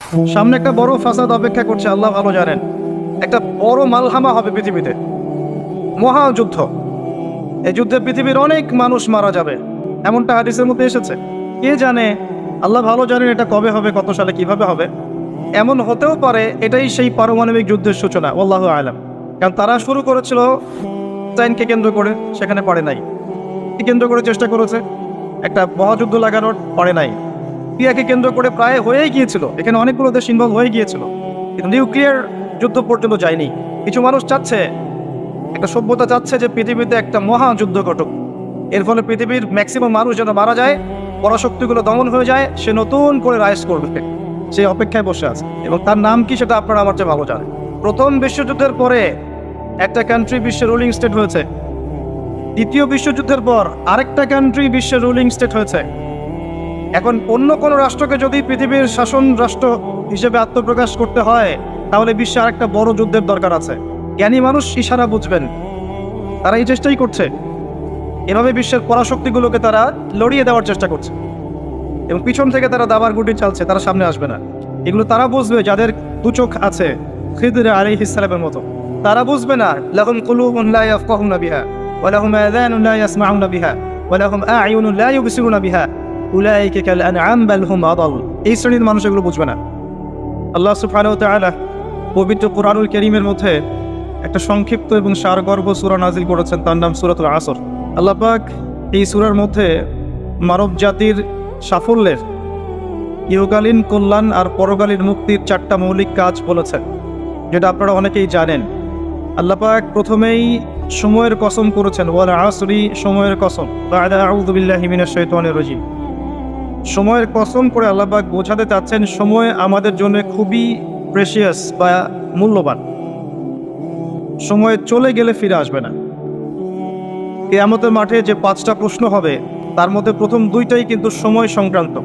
সামনে একটা বড় ফাসাদ অপেক্ষা করছে, আল্লাহ ভালো জানেন। একটা বড় মালহামা হবে পৃথিবীতে, মহাযুদ্ধ। এই যুদ্ধে পৃথিবীর অনেক মানুষ মারা যাবে, এমনটা হাদিসের মধ্যে এসেছে। কে জানে, আল্লাহ ভালো জানেন এটা কবে হবে, কত সালে, কিভাবে হবে। এমন হতেও পারে এটাই সেই পারমাণবিক যুদ্ধের সূচনা, আল্লাহু আলাম। কারণ তারা শুরু করেছিল চাইনকে কেন্দ্র করে, সেখানে পারে নাই। কি কেন্দ্র করে চেষ্টা করেছে একটা মহাযুদ্ধ লাগানোর, পারে নাই। সিরিয়াকে কেন্দ্র করে প্রায় হয়েই গিয়েছিল, এখানে অনেকগুলো দেশ ইনভলভ হয়ে গিয়েছিল, কিন্তু নিউক্লিয়ার যুদ্ধ পর্যন্ত যায়নি। কিছু মানুষ চাচ্ছে, একটা সভ্যতা চাচ্ছে যে পৃথিবীতে একটা মহাযুদ্ধ ঘটুক, এর ফলে পৃথিবীর ম্যাক্সিমাম মানুষ যেন মারা যায়, পরাশক্তিগুলো দমন হয়ে যায়, সে নতুন করে রাইজ করবে। সে অপেক্ষায় বসে আছে, এবং তার নাম কি সেটা আপনারা আমার চেয়ে ভালো জানেন। প্রথম বিশ্বযুদ্ধের পরে একটা কান্ট্রি বিশ্বের রুলিং স্টেট হয়েছে, দ্বিতীয় বিশ্বযুদ্ধের পর আরেকটা কান্ট্রি বিশ্বের রুলিং স্টেট হয়েছে। এখন অন্য কোনো রাষ্ট্রকে যদি পৃথিবীর শাসন রাষ্ট্র হিসেবে আত্মপ্রকাশ করতে হয়, তাহলে বিশ্বে আরেকটা বড় যুদ্ধের দরকার আছে। জ্ঞানী মানুষ ইশারা বুঝবেন, তারা এই চেষ্টাই করছে। এভাবে বিশ্বের পরাশক্তিগুলোকে তারা লড়িয়ে দেওয়ার চেষ্টা করছে, এবং পিছন থেকে তারা দাবার গুটি চালছে, তারা সামনে আসবে না। এগুলো তারা বুঝবে যাদের দু চোখ আছে, খিদর আলাইহিস সালামের মতো। তারা বুঝবে না, লাহুম কুলুবুন লা ইয়াফকাহুনা বিহা ওয়া লাহুম আযানুন লা ইয়াসমাউনা বিহা ওয়া লাহুম আ'য়ুনুন লা ইউবসিরুনা বিহা উলাইকা কাল আনআম বাল হুম আদাল। এই শ্রেণীর মানুষ এগুলো বুঝবে না। আল্লাহ সুবহানাহু ওয়া তাআলা পবিত্র কুরআনুল কারীমের মধ্যে একটা সংক্ষিপ্ত এবং সারগর্ভ সূরা নাজিল করেছেন, তার নাম সূরাতুল আসর। আল্লাহ পাক এই সূরার মধ্যে মানব জাতির সাফল্যের, ইহকালীন কল্যাণ আর পরকালীন মুক্তির 4টা মৌলিক কাজ বলেছেন, যেটা আপনারা অনেকেই জানেন। আল্লাহ পাক প্রথমেই সময়ের কসম করেছেন, ওয়াল আসরি, সময়ের কসম। বা'দা আউযু বিল্লাহি মিনাশ শাইতানির রাজীম। সময়ের কসম করে আল্লাহ পাক বোঝাতে চাচ্ছেন সময় আমাদের জন্য খুবই প্রেশিয়াস বা মূল্যবান। সময় চলে গেলে ফিরে আসবে না। কিয়ামতের মাঠে যে 5টা প্রশ্ন হবে, তার মধ্যে প্রথম 2টাই কিন্তু সময় সংক্রান্ত।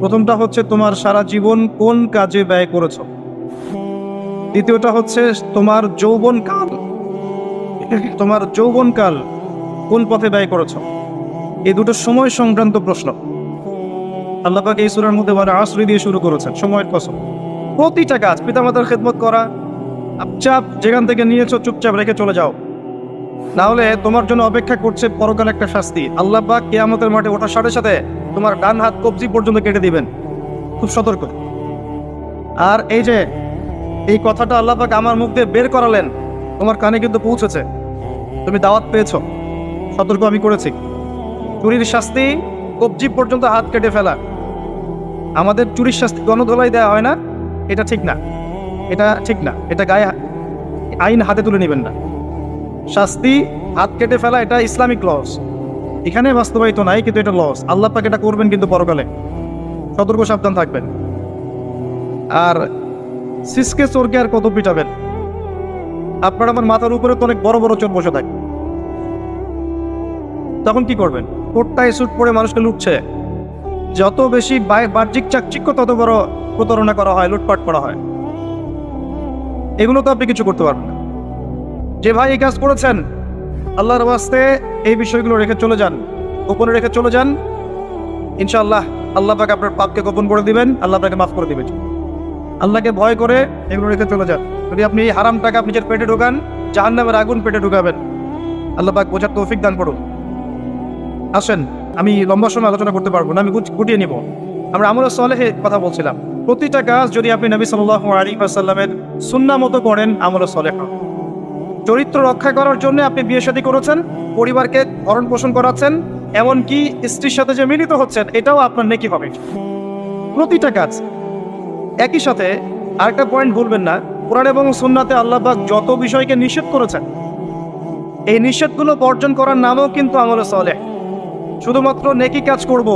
প্রথমটা হচ্ছে তোমার সারা জীবন কোন কাজে ব্যয় করেছো, দ্বিতীয়টা হচ্ছে তোমার যৌবনকাল কোন পথে ব্যয় করেছো। এই দুটো সময় সংক্রান্ত প্রশ্ন আল্লাহ পাক এই সূরার মধ্যে ওয়াল আসরি দিয়ে শুরু করেছেন, সময়ের কসম। প্রতিটা কাজ, পিতামাতার খেদমত করা, চুপচাপ যেখান থেকে নিয়েছো চুপচাপ রেখে চলে যাও, না হলে তোমার জন্য অপেক্ষা করছে পরকাল একটা শাস্তি। আল্লাহ পাক কিয়ামতের মাঠে ওঠার সাথে সাথে তোমার ডান হাত কবজি পর্যন্ত কেটে দিবেন, খুব সতর্ক। আর এই যে এই কথাটা আল্লাহ পাক আমার মুখ দিয়ে বের করালেন, তোমার কানে কিন্তু পৌঁছেছে, তুমি দাওয়াত পেয়েছো, সতর্ক আমি করেছি। চুরির শাস্তি কবজি পর্যন্ত হাত কেটে ফেলা। আমাদের চুরির শাস্তি গণধোলাই দেওয়া হয় না, এটা ঠিক না, এটা ঠিক না, এটা গায়ে আইন হাতে তুলে নেবেন না। শাস্তি হাত কেটে ফেলা, এটা ইসলামিক লস, এখানে বাস্তবায়িত নাই, কিন্তু এটা লস। আল্লাহ পাক এটা করবেন কিন্তু পরকালে, সতর্ক সাবধান থাকবেন। আর সিসকে চোরকে আর কত পিটাবেন? আপনার আমার মাথার উপরে তো অনেক বড় বড় চোর বসে থাকে, তখন কি করবেন? কোটটায় স্যুট পরে মানুষকে লুটছে, যত বেশি বাহ্যিক চাকচিক্য তত বড় প্রতারণা করা হয়, লুটপাট করা হয়। এগুলো তো আপনি কিছু করতে পারবেন না। যে ভাই এই কাজ করেছেন, আল্লাহর ওয়াস্তে এই বিষয়গুলো রেখে চলে যান, গোপনে রেখে চলে যান। ইনশাআল্লাহ আল্লাহ পাক আপনার পাপকে গোপন করে দিবেন, আল্লাহ আপনাকে মাফ করে দিবেন। আল্লাহকে ভয় করে এগুলো রেখে চলে যান। যদি আপনি এই হারাম টাকা নিজের পেটে ঢোকান, জাহান্নামের আগুন পেটে ঢুকাবেন। আল্লাহ পাক বোঝার তৌফিক দান করুন। আসেন, আমি লম্বা সময় আলোচনা করতে পারবো না, আমি গুটিয়ে নিব। আমরা আমলে সালেহে কথা বলছিলাম। প্রতিটা কাজ যদি আপনি নবী সাল্লাল্লাহু আলাইহি ওয়াসাল্লামের সুন্নাহ মতো করেন, আমলে সালেহ। চরিত্র রক্ষা করার জন্য আপনি বিয়ে শাদী করেছেন, পরিবারকে ভরণ পোষণ করাচ্ছেন, এমনকি স্ত্রীর সাথে যে মিলিত হচ্ছেন, এটাও আপনার নেকি হবে। প্রতিটা কাজ। একই সাথে আরেকটা পয়েন্ট ভুলবেন না, কোরআন এবং সুন্নাতে আল্লাহ পাক যত বিষয়কে নিষেধ করেছেন, এই নিষেধগুলো বর্জন করার নামও কিন্তু আমলে সালেহ। শুধুমাত্র নেকি কাজ করব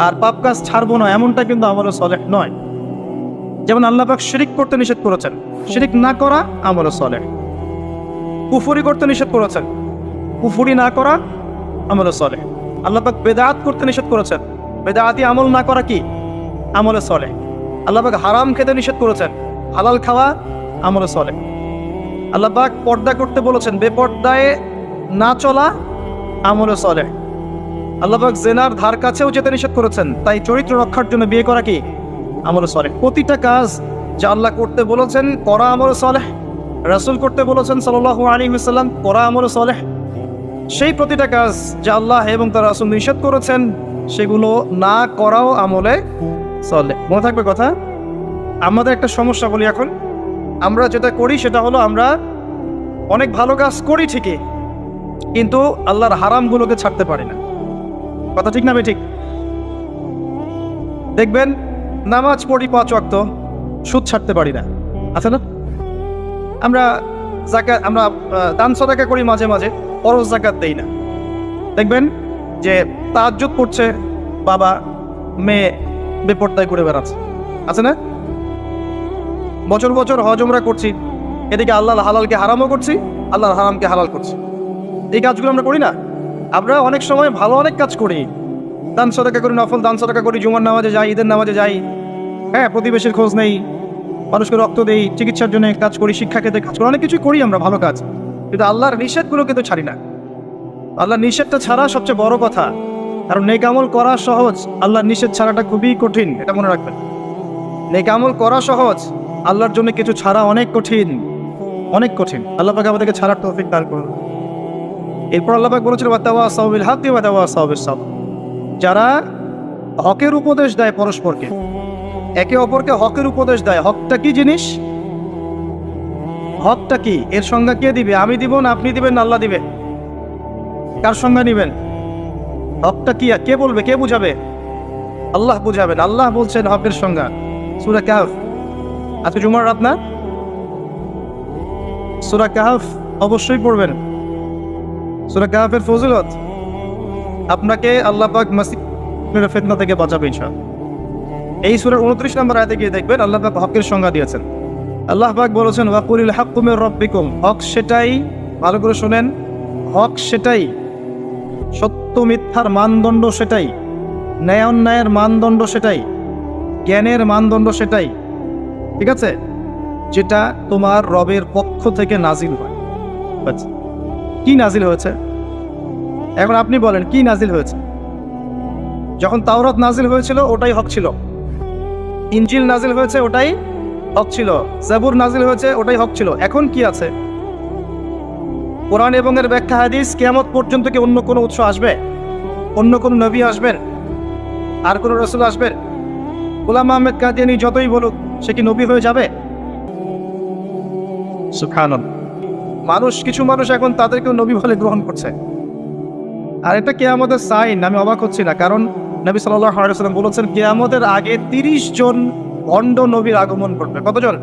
আর পাপ কাজ ছাড়বো না, এমনটা কিন্তু আমলে সালেহ নয়। যেমন আল্লাহ পাক শিরিক করতে নিষেধ করেছেন, শিরিক না করা আমলে সালেহ। কুফরি করতে নিষেধ করেছেন, কুফরি না করা আমলে সালেহ। আল্লাহ পাক বেদাত করতে নিষেধ করেছেন, বেদাতি আমল না করা কি আমলে সালেহ। আল্লাহ পাক হারাম খেতে নিষেধ করেছেন, হালাল খাওয়া আমলে সালেহ। আল্লাহ পাক পর্দা করতে বলেছেন, বেপর্দায় না চলা আমলে সালেহ। আল্লাহ পাক জেনার ধার কাছেও যেতে নিষেধ করেছেন, তাই চরিত্র রক্ষার জন্য বিয়ে করা কি আমল সালেহ। প্রতিটা কাজ যা আল্লাহ করতে বলেছেন করা আমল সালেহ, রাসূল করতে বলেছেন সাল্লাল্লাহু আলাইহি ওয়াসাল্লাম করা আমল সালেহ। সেই প্রতিটা কাজ যা আল্লাহ এবং তার রাসূল নিষেধ করেছেন সেগুলো না করাও আমলে সালেহ। মনে থাকবে কথা। আমাদের একটা সমস্যা বলি এখন, আমরা যেটা করি সেটা হলো আমরা অনেক ভালো কাজ করি ঠিকই, কিন্তু আল্লাহর হারামগুলোকে ছাড়তে পারি না। কথা ঠিক না বে ঠিক? দেখবেন নামাজ পড়ি 5 ওয়াক্ত, সুদ ছাড়তে পারি না, আছে না? আমরা যাকাত, আমরা দান সদকা করি মাঝে মাঝে, ফরজ যাকাত দেই না। দেখবেন যে তাহাজ্জুদ পড়ছে বাবা, মেয়ে বেপরদায় করে বেড়াচ্ছে, আছে না? বছর বছর হজ উমরা করছি, এদিকে আল্লাহর হালালকে হারামও করছি, আল্লাহর হারামকে হালাল করছি। এই কাজগুলো আমরা করি না? আমরা অনেক সময় ভালো অনেক কাজ করি, দান সদকা করি, নফল দান সদকা করি, জুমার নামাজে যাই, ঈদের নামাজে যাই, হ্যাঁ, প্রতিবেশীর খোঁজ নেই, মানুষকে রক্ত দেই, চিকিৎসার জন্য কাজ করি, শিক্ষা ক্ষেত্রে কাজ করি, অনেক কিছুই করি আমরা ভালো কাজ, কিন্তু আল্লাহর নিষেধগুলো কিন্তু ছাড়ি না। আল্লাহর নিষেধটা ছাড়া সবচেয়ে বড় কথা, কারণ নেক আমল করা সহজ, আল্লাহর নিষেধ ছাড়াটা খুবই কঠিন, এটা মনে রাখবেন। নেক আমল করা সহজ, আল্লাহর জন্য কিছু ছাড়া অনেক কঠিন, অনেক কঠিন। আল্লাহ পাক আমাদেরকে ছাড়ার তৌফিক দান করুন। এরপর আল্লাহ পাক বলেছেন ওয়াতাওয়াসাউ বিল হাক্কি ওয়াতাওয়াসাউ বিস সাবর, যারা হকের উপদেশ দেয় পরস্পরকে, একে অপরকে হকের উপদেশ দেয়। হকটা কি জিনিস? হকটা কি? এর সংজ্ঞা কে দিবে? আমি দিব না, আপনি দিবেন না, আল্লাহ দিবে? কার সংজ্ঞা নিবেন? হকটা কি কে বলবে, কে বুঝাবে? আল্লাহ বুঝাবেন। আল্লাহ বলছেন হকের সংজ্ঞা, সূরা কাহফ। আজকে জুমার রাত না? সূরা কাহফ অবশ্যই পড়বেন। সূরা কাহফের ফজিলত আপনাকে আল্লাহ পাক মাসিহের ফিতনা থেকে বাঁচাবে ইনশাআল্লাহ। এই সূরার 29 নম্বর আয়াতে গিয়ে দেখবেন আল্লাহ পাক হকের সংজ্ঞা দিয়েছেন। আল্লাহ পাক বলেছেন ওয়াকুলিল হাক্কু মির রাব্বিকুম, হক সেটাই, ভালো করে শুনেন, হক সেটাই, সত্য মিথ্যার মানদণ্ড সেটাই, ন্যায় অন্যায়ের মানদণ্ড সেটাই, জ্ঞানের মানদণ্ড সেটাই, ঠিক আছে, যেটা তোমার রবের পক্ষ থেকে নাজিল হয়। কি নাজিল হয়েছে? এখন আপনি বলেন কি নাজিল হয়েছে? যখন তাওরাত নাজিল হয়েছিল ওটাই হক ছিল, ইনজিল নাজিল হয়েছে ওটাই হক ছিল, জাবুর নাজিল হয়েছে ওটাই হক ছিল। এখন কি আছে? কোরআন এবং এর ব্যাখ্যা হাদিস। কিয়ামত পর্যন্ত কি অন্য কোনো উৎস আসবে? অন্য কোনো নবী আসবেন? আর কোনো রাসূল আসবেন? গোলাম আহমেদ কাদিয়ানী যতই বলুক, সে কি নবী হয়ে যাবে? সুবহানাল্লাহ। মানুষ, কিছু মানুষ এখন তাদেরকেও নবী বলে গ্রহণ করছে। আর এটা কিয়ামতের সাইন। আমি অবাক হচ্ছি না, কারণ নবী সাল্লাল্লাহু আলাইহি ওয়াসাল্লাম বলেছেন কিয়ামতের আগে 30 জন ভণ্ড নবীর আগমন করবে। কতজন?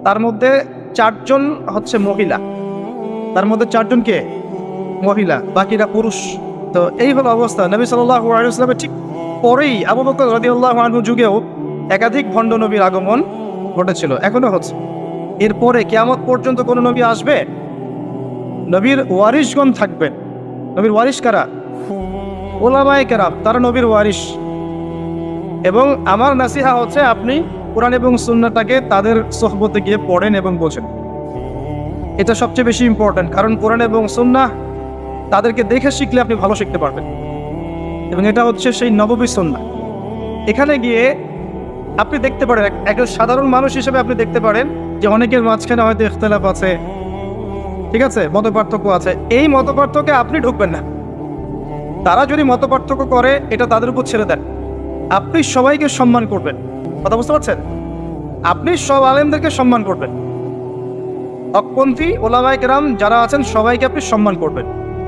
তার মধ্যে 4 জন হচ্ছে মহিলা, তার মধ্যে 4 জন কে? মহিলা, বাকিরা পুরুষ। তো এই হলো অবস্থা। নবী সাল্লাল্লাহু আলাইহি ওয়াসাল্লামের ঠিক পরেই আবু বকর রাদিয়াল্লাহু আনহু যুগেও একাধিক ভণ্ড নবীর আগমন ঘটেছিল, এখনো হচ্ছে। এরপরে কিয়ামত পর্যন্ত কোনো নবী আসবে? নবীর ওয়ারিশগণ থাকবেন। নবীর ওয়ারিশ কারা? উলামায়ে কেরাম, তারা নবীর ওয়ারিশ। এবং আমার নাসিহা হচ্ছে আপনি কোরআন এবং সুন্নাহটাকে তাদের সোহবতে গিয়ে পড়েন এবং বোঝেন। এটা সবচেয়ে বেশি ইম্পর্টেন্ট, কারণ কোরআন এবং সুন্নাহ তাদেরকে দেখে শিখলে আপনি ভালো শিখতে পারবেন, এবং এটা হচ্ছে সেই নববী সুন্নাহ। এখানে গিয়ে আপনি দেখতে পারেন, একজন সাধারণ মানুষ হিসেবে আপনি দেখতে পারেন যে অনেকের মাঝখানে হয়তো ইখতিলাফ আছে, ঠিক আছে, মতপার্থক্য আছে। এই মতপার্থক্যে আপনি ঢুকবেন না। তারা যদি মতপার্থক্য করে এটা তাদের উপর ছেড়ে দেন। আপনি সবাইকে সম্মান করবেন। কথা বুঝতে পারছেন? আপনি সব আলেমদেরকে সম্মান করবেন। হকপন্থী ওলামায়ে কেরাম যারা আছেন সবাইকে আপনি সম্মান করবেন।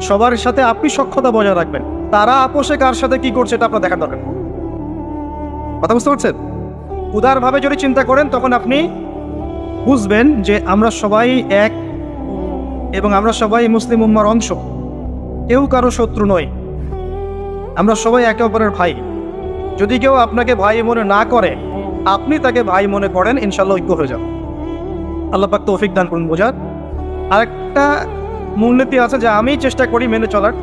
সবার সাথে আপনি সখ্যতা বজায় রাখবেন। তারা আপোষে কার সাথে কি করছে এটা আপনার দেখার দরকার। কথা বুঝতে পারছেন? উদারভাবে যদি চিন্তা করেন তখন আপনি বুঝবেন যে আমরা সবাই এক এবং আমরা সবাই মুসলিম উম্মার অংশ, কেউ কারো শত্রু নয়, আমরা সবাই একে অপরের ভাই। যদি কেউ আপনাকে ভাই মনে না করে, আপনি তাকে ভাই মনে করেন, ইনশাআল্লাহ ঐক্য হয়ে যাবে। আল্লাহ পাক তৌফিক দান করুন বোঝার। আরেকটা মূলনীতি আছে যা আমি চেষ্টা করি মেনে চলার,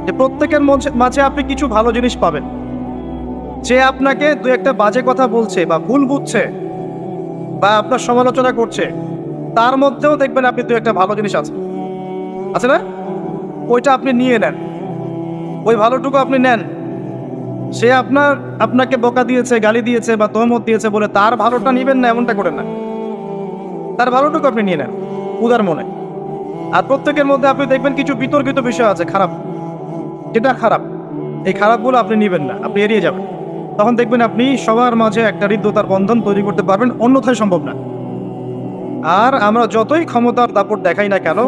যে প্রত্যেকের মাঝে আপনি কিছু ভালো জিনিস পাবেন। যে আপনাকে দু একটা বাজে কথা বলছে বা ভুল বুঝছে বা আপনার সমালোচনা করছে, তার মধ্যেও দেখবেন আপনি দু একটা ভালো জিনিস আছে না? ওইটা আপনি নিয়ে নেন, ওই ভালোটুকু আপনি নেন, সে আপনাকে বকা দিয়েছে, গালি দিয়েছে বা তহমত দিয়েছে বলে তার ভালোটা নিবেন না, এমনটা করেন না। তার ভালোটুকু আপনি নিয়ে নেন উদার মনে। আর প্রত্যেকের মধ্যে আপনি দেখবেন কিছু বিতর্কিত বিষয় আছে, খারাপ, যেটা খারাপ, এই খারাপগুলো আপনি নিবেন না, আপনি এড়িয়ে যাবেন। তখন দেখবেন আপনি সবার মাঝে একটা হৃদ্যতার বন্ধন তৈরি করতে পারবেন, অন্যথায় সম্ভব না। আর আমরা যতই ক্ষমতার দাপট দেখাই না কেন,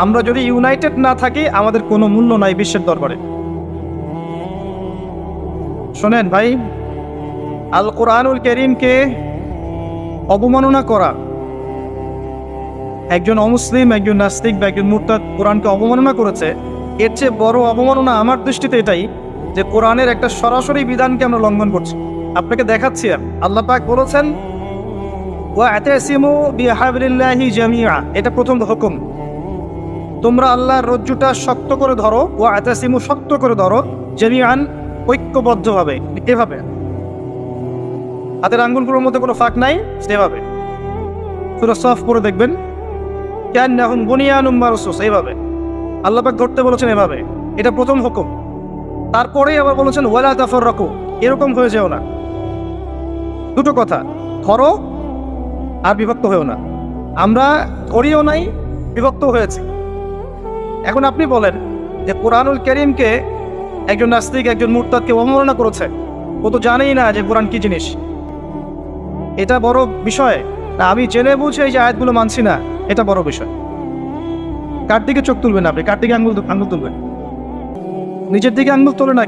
আমরা যদি ইউনাইটেড না থাকি আমাদের কোনো মূল্য নাই বিশ্বের দরবারে। শোনেন ভাই, আল কোরআনুল কারীমকে অবমাননা করা, একজন অমুসলিম, একজন নাস্তিক বা একজন মুরতাদ কোরআনকে অবমাননা করেছে, এর চেয়ে বড় অবমাননা আমার দৃষ্টিতে এটাই যে কোরআনের একটা সরাসরি বিধানকে আমরা লঙ্ঘন করছি। আপনাকে দেখাচ্ছি, আল্লাহ পাক বলেছেন ওয়া'তাসিমু বিহাবলিল্লাহি জামিআ, এটা প্রথম হুকুম, তোমরা আল্লাহর রজ্জুটা শক্ত করে ধরো, ওয়া'তাসিমু, শক্ত করে ধরো, জামিআন, ঐক্যবদ্ধভাবে, এভাবে হাতের আঙ্গুলগুলোর মধ্যে কোনো ফাঁক নাই, সেভাবে সূরা সফ পড়ে দেখবেন, কান্নাহুম বুনিয়ানুম মারসুস, এইভাবে আল্লাহ পাক ধরতে বলেছেন, এভাবে, এটা প্রথম হুকুম। তারপরেই আবার বলেছেন ওয়ালা তাফাররাকু, এরকম হয়ে যেও না। দুটো কথা, ধরো আর বিভক্ত হয়েও না। আমরা ধরিও নাই, বিভক্ত হয়েছে। এখন আপনি বলেন যে কোরআনুল কারীমকে একজন নাস্তিক, একজন মুরতাদকে অবমাননা করেছে, ও তো জানেই না যে কোরআন কি জিনিস। এটা বড় বিষয় না আমি জেনে বুঝে এই যে আয়াতগুলো মানছি না, এটা বড় বিষয়। কার দিকে চোখ তুলবেন আপনি? কার দিকে আঙ্গুল তুলবেন? নিজের দিকে আঙ্গুল তোলেন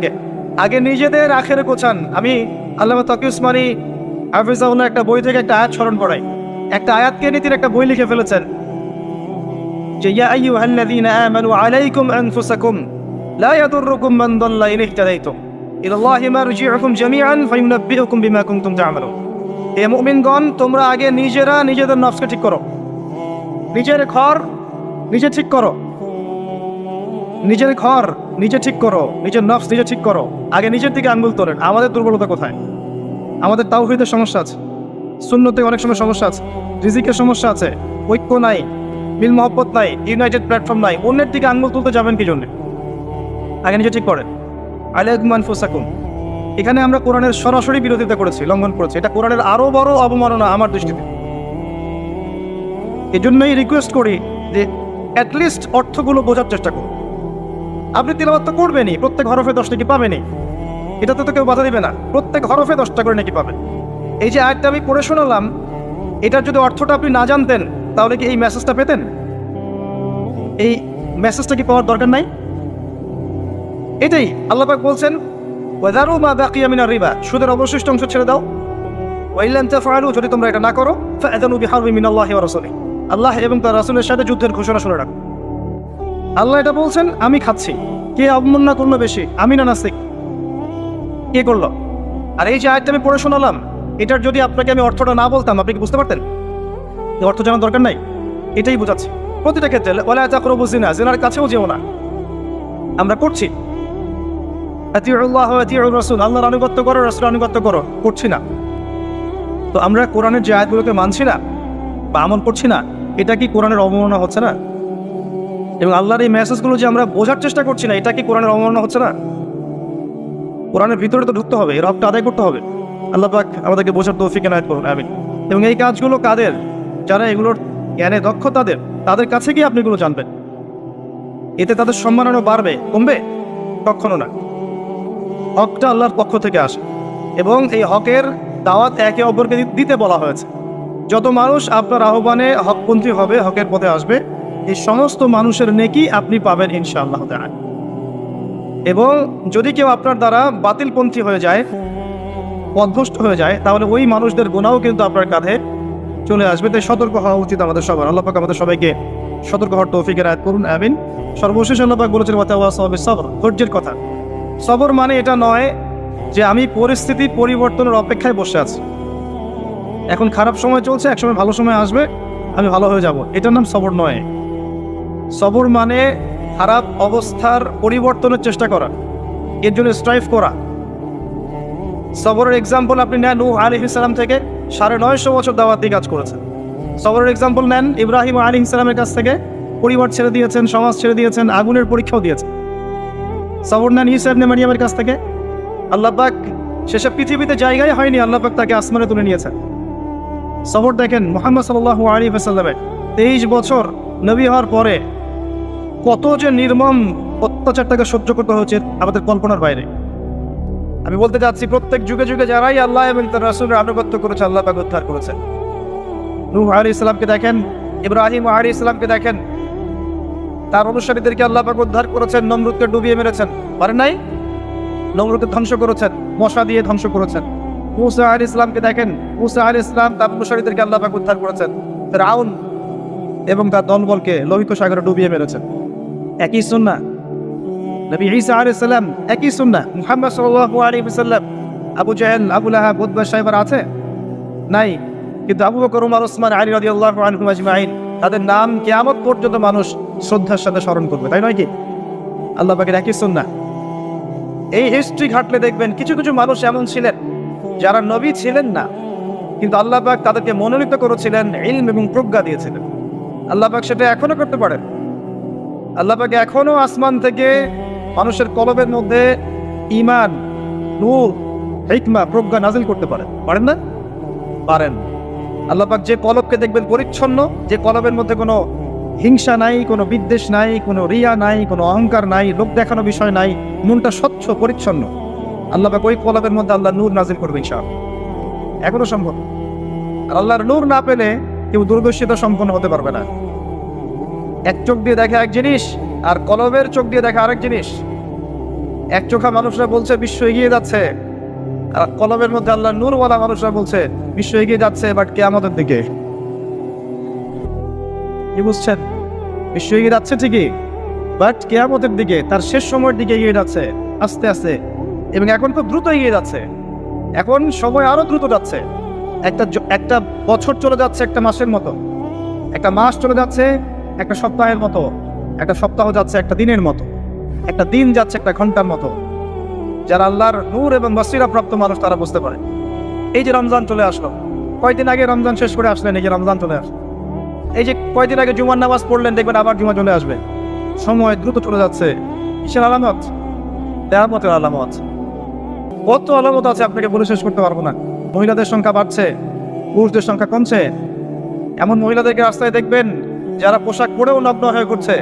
আগে নিজেদের আখেরে গোছান। আমি আল্লামা তাকি উসমানী হাফিজাহুল্লাহ একটা বই থেকে একটা আয়াত স্মরণ করাই। একটা আয়াতকে নিয়ে তিনি একটা বই লিখে ফেলেছেন যে ইয়া আইয়ুহাল্লাযীনা আমানু আলাইকুম আনফুসাকুম লা ইয়াদুররুকুম মান দাল্লা ইন ইহতাদাইতুম ইলাল্লাহি মারজিউকুম জামিআন ফায়ুনাব্বিউকুম বিমা কুনতুম তা'মালুন। হে মুমিনগণ, তোমরা আগে নিজেরা নিজেদের নফসকে ঠিক করো, নিজের ঘর নিজে ঠিক করো, নিজের ঘর নিজে ঠিক করো, নিজের নফস নিজে ঠিক করো। আগে নিজের দিকে আঙ্গুল তোলেন। আমাদের দুর্বলতা কোথায়? আমাদের তাওহীদের সমস্যা আছে, সুন্নতে অনেক সময় সমস্যা আছে, রিজিকের সমস্যা আছে, ঐক্য নাই, মিল মহব্বত নাই, ইউনাইটেড প্ল্যাটফর্ম নাই। অন্যের দিকে আঙ্গুল তুলতে যাবেন কি জন্য? আগে নিজে ঠিক করেন। আলাইকুম আনফুসাকুম, এখানে আমরা কোরআনের সরাসরি বিরোধিতা করেছি, লঙ্ঘন করেছি। এটা কোরআনের আরো বড় অবমাননা আমার দৃষ্টিতে। এই জন্যই রিকোয়েস্ট করি যে অ্যাটলিস্ট অর্থগুলো বোঝার চেষ্টা করুন। আপনি তিলাওয়াত তো করবেনই, প্রত্যেক হরফে 10 নাকি পাবেনই, এটাতে তো কেউ বাধা দিবে না। প্রত্যেক হরফে 10টা করে নাকি পাবেন। এই যে আয়াতটা আমি পড়ে শোনালাম, এটার যদি অর্থটা আপনি না জানতেন তাহলে কি এই মেসেজটা পেতেন? এই মেসেজটা কি পাওয়ার দরকার নাই? এটাই আল্লাহ পাক বলছেন ওয়াযারু মা বাকিয়া মিনার রিবা, সুদের অবশিষ্ট অংশ ছেড়ে দাও। ওয়া ইল্লাম তাফআলু, যদি তোমরা এটা না করো, ফাআযানু বিহারবিন মিনাল্লাহি ওয়া রাসূলিহি, আল্লাহ এবং তার রাসূলের সাথে যুদ্ধের ঘোষণা শুনে রাখো। আল্লাহ এটা বলছেন, আমি খাচ্ছি। কে অবমাননা করলো বেশি, আমি না নাস্তিক? কে করলো? আর এই যে আয়াতটা আমি পড়ে শোনালাম, এটার যদি আপনাকে আমি অর্থটা না বলতাম, আপনি কি বুঝতে পারতেন? এই অর্থ জানার দরকার নাই, এটাই বোঝাচ্ছে প্রতিটা ক্ষেত্রে। ওয়ালা তাকরাবু জিনা, জিনার কাছেও যেও না। আমরা করছি আতিউল্লাহ ওয়া আতিউর রাসূল, আল্লাহর আনুগত্য করো, রাসূলের আনুগত্য করো, করছি না। তো আমরা কোরআনের যে আয়াতগুলোকে মানছি না বা আমল করছি না, এটা কি কোরআনের অবমাননা হচ্ছে না? এবং আল্লাহর এই মেসেজগুলো যে আমরা বোঝার চেষ্টা করছি না, এটা কি কোরআনের অবমাননা হচ্ছে না? কোরআনের ভিতরে তো ঢুকতে হবে, এর হকটা আদায় করতে হবে। আল্লাহ পাক আমাদেরকে বোঝার তৌফিক এনায়েত করুন, আমিন। এবং এই কাজগুলো কাদের? যারা এগুলোর জ্ঞানে দক্ষ, তাদের কাছে গিয়ে আপনি এগুলো জানবেন। এতে তাদের সম্মানও বাড়বে, কমবে? কখনো না। হকটা আল্লাহর পক্ষ থেকে আসে এবং এই হকের দাওয়াত একে অপরকে দিতে বলা হয়েছে। যত মানুষ আপনার আহ্বানে হকপন্থী হবে, হকের পথে আসবে, এই সমস্ত মানুষের নেকি আপনি পাবেন ইনশাআল্লাহ তাআলা। এবং যদি কেউ আপনার দ্বারা বাতিলপন্থী হয়ে যায়, পথভ্রষ্ট হয়ে যায়, তাহলে ওই মানুষদের গুনাহও কিন্তু আপনার কাঁধে চলে আসবে। তাই সতর্ক হওয়া উচিত আমাদের সবার। আল্লাহ পাক আমাদের সবাইকে সতর্ক হওয়ার তৌফিক এনায়েত করুন, আমিন। সর্বশেষ আল্লাহ পাক বলেছেন ওয়াতাওয়াসাউ বিস-সাবর, ধৈর্যের কথা। সবর মানে এটা নয় যে আমি পরিস্থিতি পরিবর্তনের অপেক্ষায় বসে আছি, এখন খারাপ সময় চলছে, একসময় ভালো সময় আসবে, আমি ভালো হয়ে যাব, এটার নাম সবর নয়। সবর মানে খারাপ অবস্থার পরিবর্তনের চেষ্টা করা, এর জন্য স্ট্রাইভ করা। সবরের এক্সাম্পল আপনি নেন নূহ আলাইহিস সালাম থেকে 950 বছর দাওয়াতি কাজ করেছেন। সবরের এক্সাম্পল নেন ইব্রাহিম আলাইহিস সালামের কাছ থেকে, পরিবার ছেড়ে দিয়েছেন, সমাজ ছেড়ে দিয়েছেন, আগুনের পরীক্ষাও দিয়েছেন। সবর নেন ঈসা ইবনে মারইয়ামের কাছ থেকে, আল্লাহ পাক শেষে পৃথিবীতে জায়গায় হয়নি, আল্লাহ পাক তাকে আসমানে তুলে নিয়েছেন। সফর দেখেন মুহাম্মদ সাল্লাল্লাহু আলাইহি ওয়াসাল্লামের 23 বছর নবী হওয়ার পরে কত যে নির্মম অত্যাচার তাকে সহ্য করতে হয়েছে আমাদের কল্পনার বাইরে। আমি বলতে চাচ্ছি প্রত্যেক যুগে যুগে যারাই আল্লাহ এবং তার রাসূলের আনুগত্য করেছে আল্লাহ পাক উদ্ধার করেছেন। নূহ আলাইহিস সালামকে দেখেন, ইব্রাহিম আলাইহিস সালামকে দেখেন, তার অনুসারীদেরকে আল্লাহ পাক উদ্ধার করেছেন, নমরুদকে ডুবিয়ে মেরেছেন, পারেন নাই? নমরুদকে ধ্বংস করেছেন, মশা দিয়ে ধ্বংস করেছেন। মূসা আলাইহিস সালামকে দেখেন, মূসা আলাইহিস সালাম তার অনুসারীদেরকে আল্লাহ পাক উদ্ধার করেছেন, ফিরআউন এবং তার দলবলকে লোহিত সাগরে ডুবিয়ে মেরেছেন। একই সুন্নাহ। নবী ঈসা আলাইহিস সালাম একই সুন্নাহ। মুহাম্মদ সাল্লাল্লাহু আলাইহি ওয়াসাল্লাম আবু জাহেল, আবু লাহাব, উতবা, শাইবার আছে? নাই। কিন্তু আবু বকর, ওমর, ওসমান, আলী রাদিয়াল্লাহু আনহুম আজমাইন, তাদের নাম কিয়ামত পর্যন্ত মানুষ শ্রদ্ধার সাথে স্মরণ করবে, তাই নয় কি? আল্লাহ পাকের একই সুন্নাহ। এই হিস্ট্রি ঘাটলে দেখবেন কিছু কিছু মানুষ এমন ছিলেন যারা নবী ছিলেন না, কিন্তু আল্লাহ পাক তাদেরকে মনোনীত করেছিলেন, ইলম এবং প্রজ্ঞা দিয়েছিলেন। আল্লাহ পাক সেটা এখনো করতে পারেন। আল্লাহ পাক এখনো আসমান থেকে মানুষের কলবের মধ্যে ঈমান, নূর, হিকমা, প্রজ্ঞা নাজিল করতে পারেন, পারেন না? পারেন। আল্লাহ পাক যে কলবকে দেখবেন পরিচ্ছন্ন, যে কলবের মধ্যে কোনো হিংসা নাই, কোনো বিদ্বেষ নাই, কোনো রিয়া নাই, কোনো অহংকার নাই, লোক দেখানো বিষয় নাই, মনটা স্বচ্ছ পরিচ্ছন্ন, আল্লাহ পাক ওই কলবের মধ্যে আল্লাহ নূর নাজিল করবে ইনশাআল্লাহ। এখনো সম্ভব। আর আল্লাহর নূর না পেলে কেউ দূরদর্শিতা সম্পন্ন হতে পারবে না। এক চোখ দিয়ে দেখা এক জিনিস, আর কলবের চোখ দিয়ে দেখা আরেক জিনিস। এক চোখা মানুষরা বলছে বিশ্ব এগিয়ে যাচ্ছে, আর কলবের মধ্যে আল্লাহ নূরওয়ালা মানুষরা বলছে বিশ্ব এগিয়ে যাচ্ছে বাট কিয়ামতের দিকে। কি বুঝছেন? বিশ্ব এগিয়ে যাচ্ছে ঠিকই, বাট কিয়ামতের দিকে, তার শেষ সময়ের দিকে এগিয়ে যাচ্ছে আস্তে আস্তে, এবং এখন খুব দ্রুত এগিয়ে যাচ্ছে। এখন সময় আরো দ্রুত যাচ্ছে। একটা বছর চলে যাচ্ছে একটা মাসের মতো, একটা মাস চলে যাচ্ছে একটা সপ্তাহের মতো, একটা সপ্তাহ যাচ্ছে একটা দিনের মতো, একটা দিন যাচ্ছে একটা ঘন্টার মতো। যারা আল্লাহর নূর এবং বসিরা প্রাপ্ত মানুষ তারা বুঝতে পারে। এই যে রমজান চলে আসলো, কয়দিন আগে রমজান শেষ করে আসলেন, এই যে রমজান চলে আসলো। এই যে কয়দিন আগে জুমার নামাজ পড়লেন, দেখবেন আবার জুমা চলে আসবে। সময় দ্রুত চলে যাচ্ছে। কিসের আলামত? কিয়ামতের আলামত। কত আলামত আছে আপনাকে বলে শেষ করতে পারবো না। মহিলাদের সংখ্যা বাড়ছে, পুরুষদের সংখ্যা কমছে। এমন মহিলাদেরকে রাস্তায় দেখবেন যারা পোশাক পরেও নগ্ন হয়ে ঘুরছে।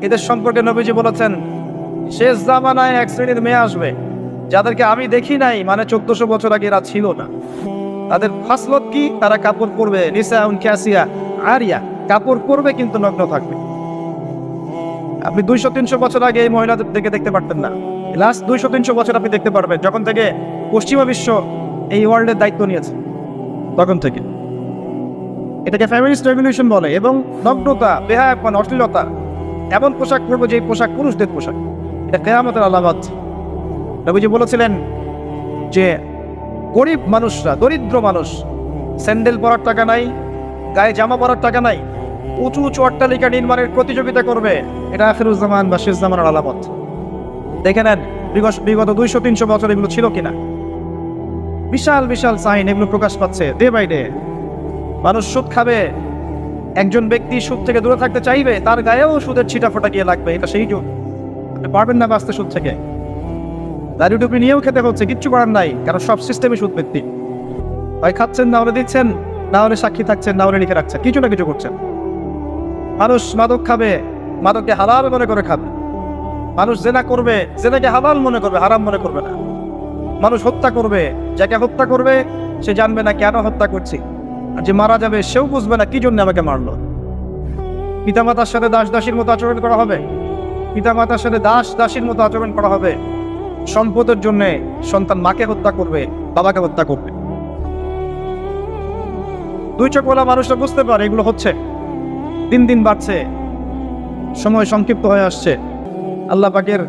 এদের সম্পর্কে নবীজি বলেছেন শেষ জামানায় এক শ্রেণীর মেয়ে আসবে যাদেরকে আমি দেখি নাই, মানে 1400 বছর আগে এরা ছিল না। তাদের ফাসলত কি? তারা কাপড় পরবে, নিসাউন কাসিয়া আরিয়া, কাপড় পরবে কিন্তু নগ্ন থাকবে। আপনি 200-300 বছর আগে এই মহিলাদেরকে দেখতে পারতেন না। লাস্ট 200-300 বছর আপনি দেখতে পারবেন, যখন থেকে পশ্চিমা বিশ্ব এই ওয়ার্ল্ডের দায়িত্ব নিয়েছে, তখন থেকে। এটাকে ফেমিনিস্ট রেভলিউশন বলে। এবং নগ্নতা, বেহায়াপন, অশ্লীলতা, এমন পোশাক পরবো যে পোশাক পুরুষদের পোশাক, এটা কিয়ামতের আলামত। নবীজি বলেছিলেন যে গরিব মানুষরা, দরিদ্র মানুষ, স্যান্ডেল পরার টাকা নাই, গায়ে জামা পরার টাকা নাই, উঁচু উঁচু অট্টালিকা নির্মাণের প্রতিযোগিতা করবে। এটা আখিরুজ্জামান বা শেষ জামানের আলামত। দেখে নেন বিগত 200-300 বছর এগুলো ছিল কিনা। বিশাল বিশাল সাইন এগুলো প্রকাশ পাচ্ছে ডে বাই ডে। মানুষ সুদ খাবে, একজন ব্যক্তি সুদ থেকে দূরে থাকতে চাইবে, তার গায়েও সুদের ছিটা ফোটা গিয়ে লাগবে। এটা সেই যুগ। আপনি পারবেন না বাঁচতে সুদ থেকে। দাড়ি টুপি নিয়েও খেতে হচ্ছে, কিচ্ছু করার নাই, কারণ সব সিস্টেমে সুদ ভিত্তিক। হয় খাচ্ছেন, না হলে দিচ্ছেন, না হলে সাক্ষী থাকছেন, না হলে লিখে রাখছেন, কিছু না কিছু করছেন। মানুষ মাদক খাবে, মাদককে হালাল মনে করে খাবে। মানুষ জেনা করবে, জেনাকে হালাল মনে করবে, হারাম মনে করবে না। মানুষ হত্যা করবে, যাকে হত্যা করবে সে জানবে না কেন হত্যা করছি, আর যে মারা যাবে সেও বুঝবে না কি জন্য আমাকে মারলো। পিতামাতার সাথে দাস দাসীর মতো আচরণ করা হবে, পিতামাতার সাথে দাস দাসীর মতো আচরণ করা হবে। সম্পদের জন্য সন্তান মাকে হত্যা করবে, বাবাকে হত্যা করবে। দুই চোখওয়ালা মানুষরা বুঝতে পারে এগুলো হচ্ছে, দিন দিন বাড়ছে, সময় সংক্ষিপ্ত হয়ে আসছে। আল্লাহ পাকের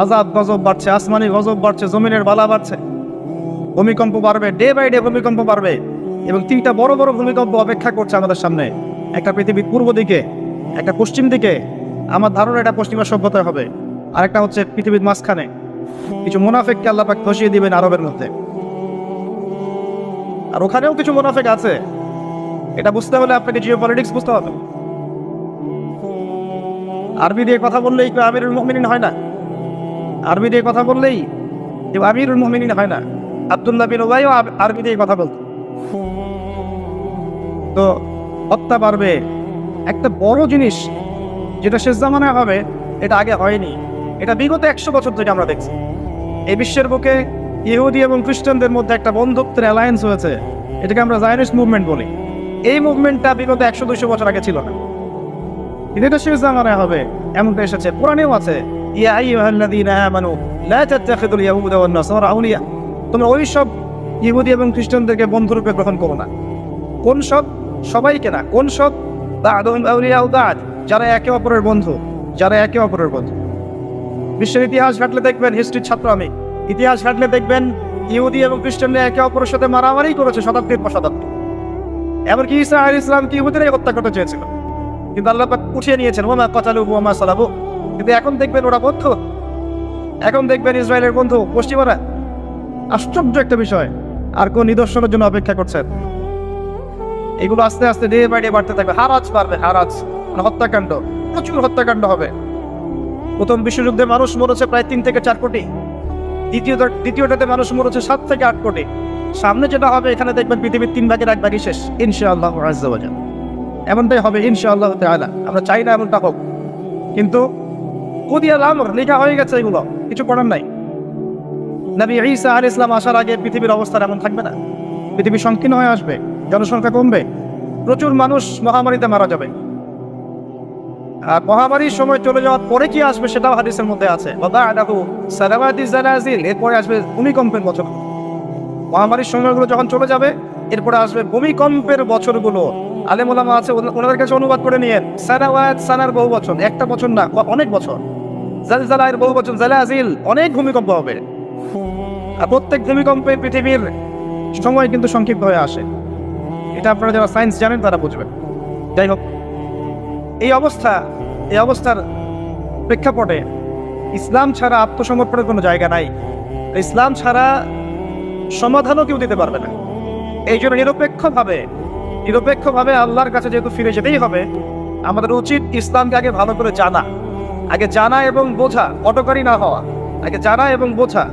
আযাব গজব বাড়ছে, আসমানি গজব বাড়ছে, জমিনের বালা বাড়ছে, ভূমিকম্প বাড়বে, ডে বাই ডে ভূমিকম্প বাড়বে। এবং 3টা বড় বড় ভূমিকম্প অপেক্ষা করছে আমাদের সামনে। একটা পৃথিবীর পূর্ব দিকে, একটা পশ্চিম দিকে। আমার ধারণা এটা পশ্চিমা সভ্যতায় হবে। আর একটা হচ্ছে পৃথিবীর মাঝখানে। কিছু মুনাফিককে আল্লাহ পাক ধসিয়ে দিবেন আরবের মধ্যে, আর ওখানেও কিছু মুনাফিক আছে। এটা বুঝতে হলে আপনাকে জিওপলিটিক্স বুঝতে হবে। আরবি দিয়ে কথা বললেই আমিরুল মুমিনিন হয় না। আরবি দিয়ে কথা বললেই যে আমিরুল মুমিনিন হয় না, আব্দুল্লাহ বিন উবাইও আরবিতে এই কথা বলতো। তো হত্যা বাড়বে, একটা বড় জিনিস যেটা শেষ জামানায় হবে, এটা আগে হয়নি, এটা বিগত 100 বছর থেকে আমরা দেখছি। এই বিশ্বের বুকে ইহুদি এবং খ্রিস্টানদের মধ্যে একটা বন্ধুত্বের অ্যালায়েন্স হয়েছে, এটাকে আমরা জায়নিস্ট মুভমেন্ট বলি। এই মুভমেন্টটা বিগত 100-200 বছর আগে ছিল না, এটা শেষ জামানায় হবে এমনটা এসেছে। কোরআনেও আছে, ইয়া আইয়ুহাল্লাযীনা আমানু লা তাত্তাখিযুল ইয়াহুদা ওয়ান নাসারা আউলিয়া, তোমরা ওই সব ইহুদি এবং খ্রিস্টানদেরকে বন্ধুরূপে গ্রহণ করো না। কোন সব? সবাইকে না। কোন সব? বা'দুহুম আউলিয়াউ বা'দ, যারা একে অপরের বন্ধু, যারা একে অপরের বন্ধু। বিশ্বের ইতিহাস ঘাটলে দেখবেন, হিস্ট্রির ছাত্র আমি, ইতিহাস ঘাটলে দেখবেন ইহুদি এবং খ্রিস্টানরা একে অপরের সাথে মারামারি করেছে শতাব্দীর পর শতাব্দী। এমনকি ঈসা আলাইহিস সালামকে ইহুদিরাই হত্যা করতে চেয়েছিল, কিন্তু আল্লাহ পাক উঠিয়ে নিয়েছেন, ওয়া মা কাতালুহু ওয়া মা সালাবু। কিন্তু এখন দেখবেন ওরা বন্ধু, এখন দেখবেন ইসরায়েলের বন্ধু পশ্চিমারা। আশ্চর্য একটা বিষয়। আর কোন নিদর্শনের জন্য অপেক্ষা করছেন? এগুলো আস্তে আস্তে ডে বাই ডে বাড়তে থাকবে, হারাজ বাড়বে, হারাজ মানে হত্যাকাণ্ড, প্রচুর হত্যাকাণ্ড হবে। প্রথম বিশ্বযুদ্ধে মানুষ মরেছে প্রায় 3 থেকে 4 কোটি, দ্বিতীয়টাতে মানুষ মরেছে 7 থেকে 8 কোটি। সামনে যেটা হবে, এখানে দেখবেন পৃথিবীর 3 ভাগের 1 ভাগই শেষ ইনশাআল্লাহু আযজা ওয়া জাল। এমনটাই হবে ইনশাআল্লাহু তাআলা। আমরা চাই না এমনটা হোক, কিন্তু কুদিয়াল আমর, লেখা হয়ে গেছে, এগুলো কিছু করার নাই। নবী ঈসা আলাইহিস সালাম আসার আগে পৃথিবীর অবস্থা এমন থাকবে না, পৃথিবী সংকীর্ণ হয়ে আসবে, জনসংখ্যা কমবে, প্রচুর মানুষ মহামারীতে মারা যাবে। আর মহামারীর সময় চলে যাওয়ার পরে কি আসবে সেটাও হাদিসের মধ্যে আছে, এরপরে আসবে ভূমিকম্পের বছর। মহামারীর সময়গুলো যখন চলে যাবে, এরপরে আসবে ভূমিকম্পের বছরগুলো। আলেম ওলামা আছে, ওনাদের কাছে অনুবাদ করে নিয়েন। সানাওয়াত, সানার বহু বছর, একটা বছর না, অনেক বছর। জালজালার বহু বছর, জালাজিল, অনেক ভূমিকম্প হবে। আর প্রত্যেক ভূমিকম্পে পৃথিবীর সময় কিন্তু সংক্ষিপ্ত হয়ে আসে। এটা আপনারা যারা সায়েন্স জানেন তারা বুঝবেন। যাই হোক, এই অবস্থার প্রেক্ষাপটে ইসলাম ছাড়া আত্মসমর্পণের কোনো জায়গা নাই। ইসলাম ছাড়া সমাধানও কেউ দিতে পারবে না। এই জন্য নিরপেক্ষভাবে আল্লাহর কাছে যেহেতু ফিরে যেতেই হবে, আমাদের উচিত ইসলামকে আগে ভালো করে জানা এবং বোঝা, অটকারী না হওয়া। আগে জানা এবং বোঝা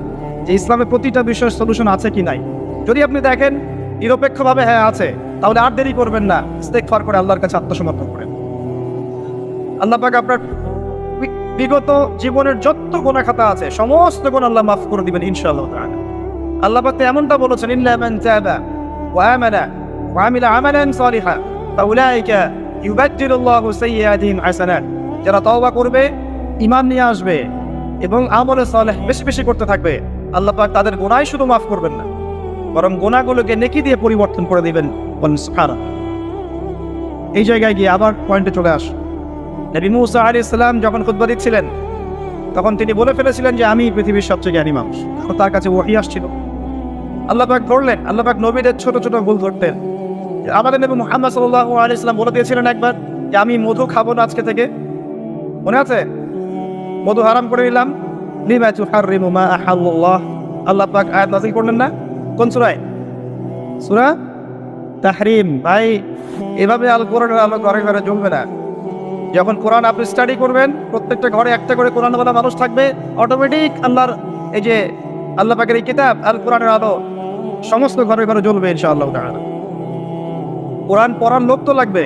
যে ইসলামের প্রতিটা বিষয়ের সলিউশন আছে কি নাই। যদি আপনি দেখেন নিরপেক্ষভাবে হ্যাঁ আছে, তাহলে আর দেরি করবেন না, ইস্তেগফার করে আল্লাহর কাছে আত্মসমর্পণ করেন। আল্লাহ পাক আপনার বিগত জীবনের যত গুনাহ খাতা আছে সমস্ত গুনাহ আল্লাহ মাফ করে দিবেন ইনশাআল্লাহ তাআলা। আল্লাহ পাক এমনটা বলেছেন, ইল্লা মান তাবা ওয়া আমানা ওয়া আমিলা আমালান সালিহা ফাউলাইকা ইউবাদদিলুল্লাহু সাইয়্যাতিহিম হাসানাত। যারা তওবা করবে, ঈমান নিয়ে আসবে এবং আমলে সালেহ বেশি বেশি করতে থাকবে, আল্লাহ পাক তাদের গুনাহ শুধু মাফ করবেন না, বরং গুনাহগুলোকে নেকি দিয়ে পরিবর্তন করে দিবেন। সুবহানাল্লাহ। এই জায়গায় গিয়ে আবার পয়েন্টে চলে আস। নবী মুসা আলাইহিস সালাম যখন খুতবা দিচ্ছিলেন, তখন তিনি বলে ফেলেছিলেন যে আমি পৃথিবীর সবচেয়ে জ্ঞানী মানুষ। তার কাছে ওহী আসছিল, আল্লাহ পাক ধরলেন। আল্লাহ পাক নবীদের ছোট ছোট ভুল ধরতেন। আমাদের নবী মুহাম্মদ সাল্লাল্লাহু আলাইহি ওয়াসাল্লাম বলে দিয়েছিলেন একবার যে আমি মধু খাবো না আজকে থেকে, মনে আছে? মধু হারাম করে নিলাম। লিমা তুহাররিমু মা আহাল্লাল্লাহ, আল্লাহ পাক আয়াত নাযিল করলেন না? কোন সূরায়? সূরা তাহরিম। ভাই, এভাবে আল কোরআনের আলো ঘরে ঘরে জ্বলবে না। যখন কোরআন আপনি স্টাডি করবেন, প্রত্যেকটা ঘরে একটা করে কোরআনওয়ালা মানুষ থাকবে, অটোমেটিক আল্লাহর এই যে আল্লাহ পাকের এই কিতাব আল কোরআনের আলো সমস্ত ঘরে ঘরে জ্বলবে ইনশাআল্লাহ তাআলা। কোরআন পড়ার লোক তো লাগবে,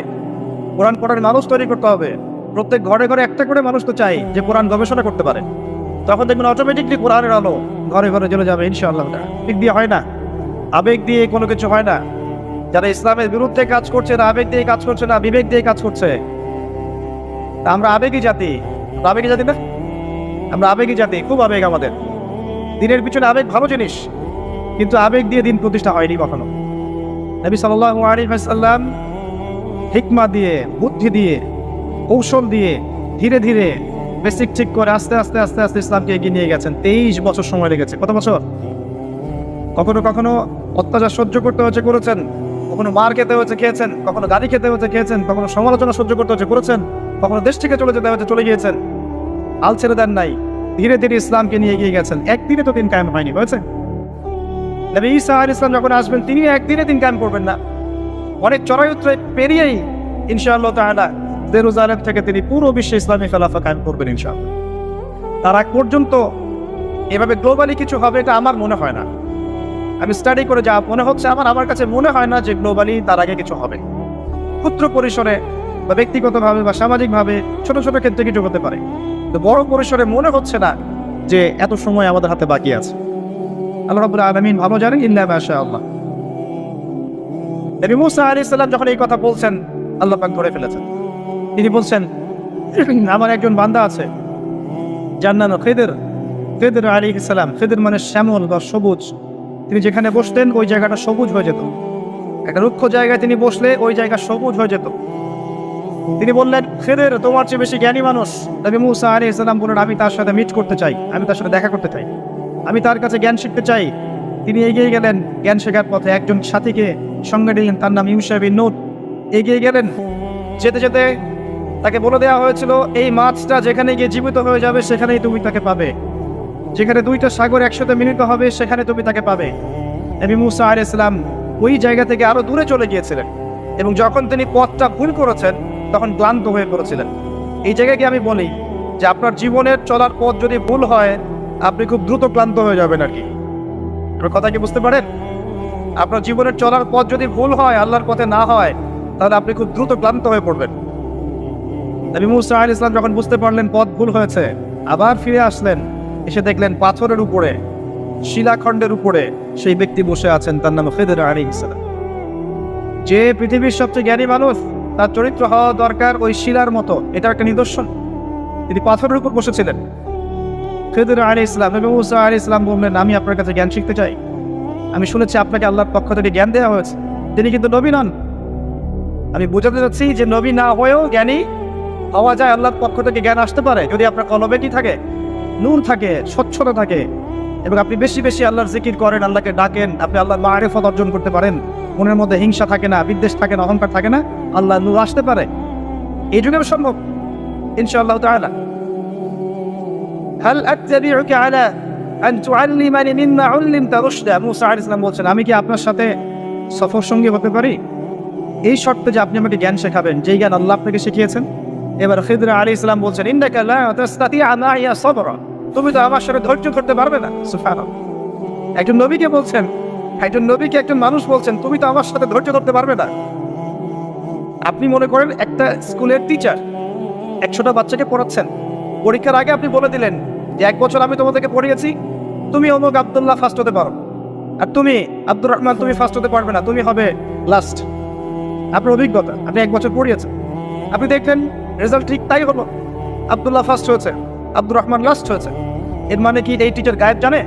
কোরআন পড়ার মানুষ তৈরি করতে হবে। প্রত্যেক ঘরে ঘরে একটা করে মানুষ তো চাই যে কোরআন গবেষণা করতে পারে। তখন দেখবেন অটোমেটিকলি কোরআনের আলো ঘরে ঘরে জ্বলে যাবে ইনশাআল্লাহ তাআলা। দিক দিয়ে হয় না, আবেগ দিয়ে কোনো কিছু হয় না। যারা ইসলামের বিরুদ্ধে কাজ করছে না, আবেগ দিয়ে কাজ করছে না, বিবেক দিয়ে কাজ করছে। আমরা আবেগী জাতি, আবেগী জাতি না, আমরা আবেগী জাতি, খুব আবেগ আমাদের। দিনের পিছনে আবেগ ভালো জিনিস, কিন্তু আবেগ দিয়ে দিন প্রতিষ্ঠা হয়নি কখনো। নবী সাল্লাল্লাহু আলাইহি ওয়াসাল্লাম হিকমা দিয়ে, বুদ্ধি দিয়ে, কৌশল দিয়ে ধীরে ধীরে বেসিক ঠিক করে আস্তে আস্তে আস্তে আস্তে ইসলামকে এগিয়ে নিয়ে গেছেন। 23 বছর সময় লেগেছে। কত বছর? কখনো কখনো অত্যাচার সহ্য করতে হয়েছে, করেছেন। কখনো মার খেতে হয়েছে, খেয়েছেন। কখনো গালি খেতে হয়েছে, খেয়েছেন। কখনো সমালোচনা সহ্য করতে হয়েছে, করেছেন। কখনো দেশ থেকে চলে যেতে হয়েছে, চলে গিয়েছেন। আল ছেড়ে দেন নাই, ধীরে ধীরে ইসলামকে নিয়ে এগিয়ে গেছেন। একদিনে তো দিন কায়েম হয়নি, হয়েছে? নবী ঈসা আলাইহিস সালাম যখন আসবেন, তিনি একদিনে দিন কায়েম করবেন না, অনেক চড়াই উতরাই পেরিয়েই ইনশাআল্লাহ তাআলা জেরুজালেম থেকে তিনি পুরো বিশ্বে ইসলামী খেলাফত কায়েম করবেন ইনশাআল্লাহ। তার আগ পর্যন্ত এভাবে গ্লোবালি কিছু হবে এটা আমার মনে হয় না। আমি স্টাডি করে যা মনে হচ্ছে আমার কাছে মনে হয় না যে গ্লোবালি তার আগে কিছু হবে। ক্ষুদ্র পরিসরে বা ব্যক্তিগতভাবে বা সামাজিকভাবে ছোট ছোট ক্ষেত্রে কিছু হতে পারে, তো বড় পরিসরে মনে হচ্ছে না যে এত সময় আমাদের হাতে বাকি আছে। আল্লাহ রাব্বুল আলামিন ভালো জানেন, ইল্লা মাশাআল্লাহ। নবী মুসা আলাইহিস সালাম যখন এই কথা বলছেন, আল্লাহ পাক ধরে ফেলেছেন। তিনি বলছেন, আমার একজন বান্দা আছে যার নাম খিদর আলাইহিস সালাম। খিদর মানে শ্যামল বা সবুজ। তিনি যেখানে বসতেন ওই জায়গাটা সবুজ হয়ে যেত। একটা রুক্ষ জায়গায় তিনি বসলে ওই জায়গা সবুজ হয়ে যেত। তিনি বললেন, খিদর তোমার চেয়ে বেশি জ্ঞানী মানুষ। নবী মুসা আলাইহিস সালাম বললেন, আমি তার সাথে মিট করতে চাই, আমি তার সাথে দেখা করতে চাই, আমি তার কাছে জ্ঞান শিখতে চাই। তিনি এগিয়ে গেলেন জ্ঞান শেখার পথে। একজন সাথীকে সঙ্গে নিলেন, তার নাম ইউশা বিন নূন। এগিয়ে গেলেন, যেতে যেতে তাকে বলে দেওয়া হয়েছিল, এই মাছটা যেখানে গিয়ে জীবিত হয়ে যাবে সেখানেই তুমি তাকে পাবে, যেখানে দুইটা সাগর একসাথে মিলিত হবে সেখানে তুমি তাকে পাবে। নবী মুসা আলাইহিস সালাম ওই জায়গা থেকে আরো দূরে চলে গিয়েছিলেন, এবং যখন তিনি পথটা ভুল করেছেন তখন ক্লান্ত হয়ে পড়েছিলেন। এই জায়গায় কি আমি বলি যে আপনার জীবনের চলার পথ যদি ভুল হয় আপনি খুব দ্রুত ক্লান্ত হয়ে যাবেন আর কি। আপনার কথা কি বুঝতে পারেন? আপনার জীবনের চলার পথ যদি ভুল হয়, আল্লাহর পথে না হয়, তাহলে আপনি খুব দ্রুত ক্লান্ত হয়ে পড়বেন। নবী মুসা আলাইহিস সালাম যখন বুঝতে পারলেন পথ ভুল হয়েছে, আবার ফিরে আসলেন। এসে দেখলেন পাথরের উপরে, শিলাখণ্ডের উপরে সেই ব্যক্তি বসে আছেন, তার নাম খিদর আলাইহিস সালাম। যে পৃথিবীর সবচেয়ে জ্ঞানী মানুষ, তার চরিত্র হওয়া দরকার ওই শিলার মতো। এটা একটা নিদর্শন। তিনি পাথরের উপর বসেছিলেন। খিদর আলাইহিস সালাম, নবী মুসা আলাইহিস সালাম বললেন, আমি আপনার কাছে জ্ঞান শিখতে চাই। আমি শুনেছি আপনাকে আল্লাহর পক্ষ থেকে জ্ঞান দেওয়া হয়েছে। তিনি কিন্তু নবী নন। আমি বোঝাতে চাচ্ছি যে নবী না হয়েও জ্ঞানী হওয়া যায়, আল্লাহর পক্ষ থেকে জ্ঞান আসতে পারে যদি আপনার কলবে কি থাকে, নূর থাকে, স্বচ্ছতা থাকে, এবং আপনি বেশি বেশি আল্লাহর জিকির করেন, আল্লাহকে ডাকেন, আপনি আল্লাহর মারিফত অর্জন করতে পারেন। মনের মধ্যে হিংসা থাকে না, বিদ্বেষ থাকে না, অহংকার থাকে না, আল্লাহর নূর আসতে পারে। এই যুগে সম্ভব ইনশাআল্লাহ তাআলা। হাল আত্তাবিউকা আলা আন তুআল্লিমানি মিম্মা উল্লিমতা রুশদা। মুসা আলাইহিস সালাম বলছেন, আমি কি আপনার সাথে সফর সঙ্গী হতে পারি এই শর্তে যে আপনি আমাকে জ্ঞান শেখাবেন, যেই জ্ঞান আল্লাহ আপনাকে শিখিয়েছেন। এবার খিদর আলাইহিস সালাম বলছেন, ইন্নাকা লা তাসতাতিআ মাইয়া সাবরা। তুমি তো আমার সাথে ধৈর্য ধরতে পারবে না। সুবহানাল্লাহ। একজন নবীকে বলছেন, একজন নবীকে একজন মানুষ বলছেন, তুমি তো আমার সাথে ধৈর্য ধরতে পারবে না। আপনি মনে করেন একটা স্কুলের টিচার 100টা বাচ্চাকে পড়াচ্ছেন। পরীক্ষার আগে আপনি বলে দিলেন যে 1 বছর আমি তোমাদেরকে পড়িয়েছি, তুমি অমুক আব্দুল্লাহ ফার্স্ট হতে পারো, আর তুমি আব্দুর রহমান তুমি ফার্স্ট হতে পারবে না, তুমি হবে লাস্ট। আপনার অভিজ্ঞতা, আপনি 1 বছর পড়িয়েছেন, আপনি দেখলেন রেজাল্ট ঠিক তাই হলো, আব্দুল্লাহ ফার্স্ট হয়েছে, আব্দুর রহমান লাস্ট হয়েছে। এর মানে কি এই টিচার গায়েব জানে?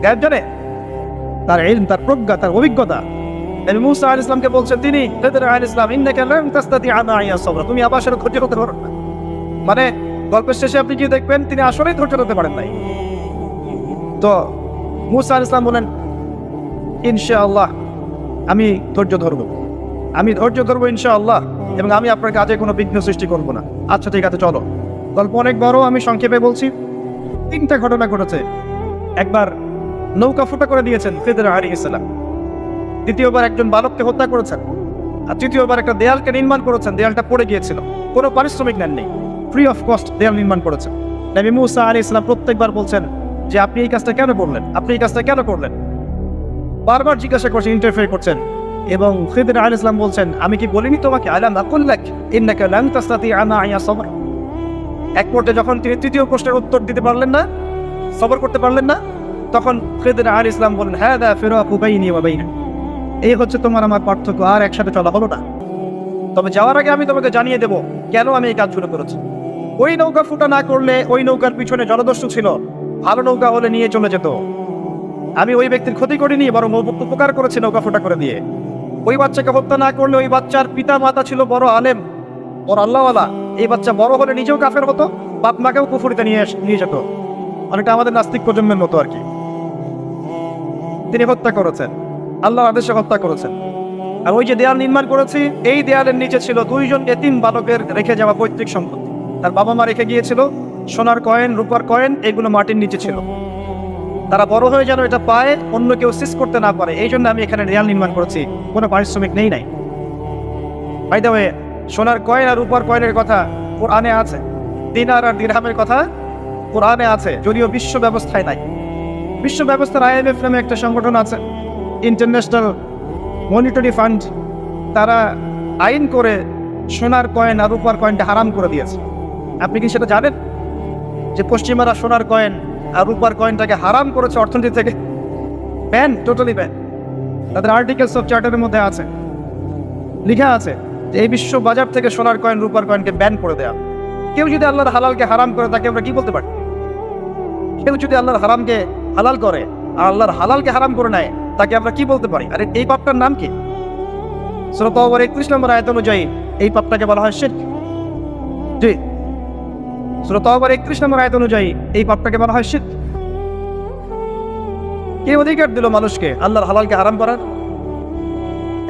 গায়েব জানে? তার ইলম, তার প্রজ্ঞা, তার অভিজ্ঞতা। নবী মুসা আলাইহিস সালামকে বলছেন তিনি, খিদর আলাইহিস সালাম, ইন্নাকা লান তাসতাতিআ মাইয়া সাবরা। তুমি আবার সেটা ধৈর্য ধরতে পারবে না। মানে গল্পের শেষে আপনি কি দেখবেন, তিনি আসলেই ধৈর্য ধরতে পারেন নাই। তো মুসা আলাইহিস সালাম বলেন, ইনশাআল্লাহ আমি ধৈর্য ধরবো, আমি ধৈর্য ধরবো ইনশাআল্লাহ, এবং আমি আপনার কাজে কোনো বিঘ্ন সৃষ্টি করবো না। আচ্ছা ঠিক আছে, চলো। গল্প অনেক বড়, আমি সংক্ষেপে বলছি। 3টা ঘটনা ঘটেছে। একবার নৌকা ফুটা করে দিয়েছেন খিদর আলাইহিস সালাম, দ্বিতীয়বার একজন বালককে হত্যা করেছেন, আর তৃতীয়বার একটা দেয়ালকে নির্মাণ করেছেন, দেয়ালটা পড়ে গিয়েছিল, কোনো পারিশ্রমিক নেননি, ফ্রি অফ কস্ট দেয়াল নির্মাণ করেছেন। নবী মুসা আলাইহিস সালাম প্রত্যেকবার বলছেন যে আপনি এই কাজটা কেন করলেন, আপনি এই কাজটা কেন করলেন, বারবার জিজ্ঞাসা করছেন, ইন্টারফেয়ার করছেন। এবং খিদর আলাইহিস সালাম বলছেন, আমি কি বলিনি তোমাকে, আলাম আকুল লাক ইন্নাকা লান তাসতাতিআ মাইয়া সাবরা। এক পর্যায়ে যখন তিনি তৃতীয় প্রশ্নের উত্তর দিতে পারলেন না, সবর করতে পারলেন না, তখন খিদর আলাইহিস সালাম বলেন, হাদা ফিরাকু বাইনি ওয়া বাইনা। এই হচ্ছে তোমার আমার পার্থক্য, আর একসাথে চলা হলো না। তবে যাওয়ার আগে আমি তোমাকে জানিয়ে দেব কেন আমি এই কাজগুলো করেছি। ওই নৌকা ফুটা না করলে, ওই নৌকার পিছনে জলদস্যু ছিল, ভালো নৌকা হলে নিয়ে চলে যেত। আমি ওই ব্যক্তির ক্ষতি করিনি, বরং উপকার করেছি নৌকা ফুটা করে দিয়ে। ওই বাচ্চাকে হত্যা না করলে, ওই বাচ্চার পিতা মাতা ছিল বড় আলেম, বড় আল্লাহওয়ালা, এই বাচ্চা বড় হলে নিজেও কাফের হতো, বাপ মাকেও কুফরিতে নিয়ে যেত। অনেকটা আমাদের নাস্তিক প্রজন্মের মতো আর কি। তিনি হত্যা করেছেন, আল্লাহর আদেশে হত্যা করেছেন। আর ওই যে দেয়াল নির্মাণ করেছি, এই দেয়ালের নিচে ছিল 2 জন এতিম বালকের রেখে যাওয়া পৈতৃক সম্পত্তি। তার বাবা মা রেখে গিয়েছিল সোনার কয়েন, রূপার কয়েন, এগুলো মাটির নিচে ছিল। তারা বড় হয়ে যেন এটা পায়, অন্য কেউ সিজ করতে না পারে, এই জন্য আমি এখানে দেয়াল নির্মাণ করেছি, কোনো পারিশ্রমিক নেই নাই। বাই দ্য ওয়ে, সোনার কয়েন আর রূপার কয়েনের কথা কোরআনে আছে, দিনার আর দিরহামের কথা কোরআনে আছে, যদিও বিশ্ব ব্যবস্থায় নাই। বিশ্ব ব্যবস্থার IMF নামে একটা সংগঠন আছে, ইন্টারন্যাশনাল মনিটারি ফান্ড। তারা আইন করে সোনার কয়েন আর রূপার কয়েনটা হারাম করে দিয়েছে। আপনি কি সেটা জানেন যে পশ্চিমারা সোনার কয়েন আর রূপার কয়েনটাকে হারাম করেছে অর্থনীতি থেকে? Ban, totally ban. তাদের আর্টিকেলস অফ চার্টারের মধ্যে আছে, লেখা আছে যে এই বিশ্ব বাজার থেকে সোনার কয়েন রূপার কয়েনকে ব্যান করে দেয়া। কেউ যদি আল্লাহর হালালকে হারাম করে তাকে আমরা কি বলতে পারি? কেউ যদি আল্লাহর হারামকে হালাল করে আর আল্লাহর হালালকে হারাম করে নেয় তাকে আমরা কি বলতে পারি? আরে এই পাপটার নাম কি? সূরা তাওবার 31 নম্বর আয়াত অনুযায়ী এই পাপটাকে বলা হয় শিরক। জি, সূরা তাওবার 31 নম্বর আয়াত অনুযায়ী এই পাপটাকে বলা হয় শিরক। কে অধিকার দিল মানুষকে আল্লাহর হালালকে হারাম করার?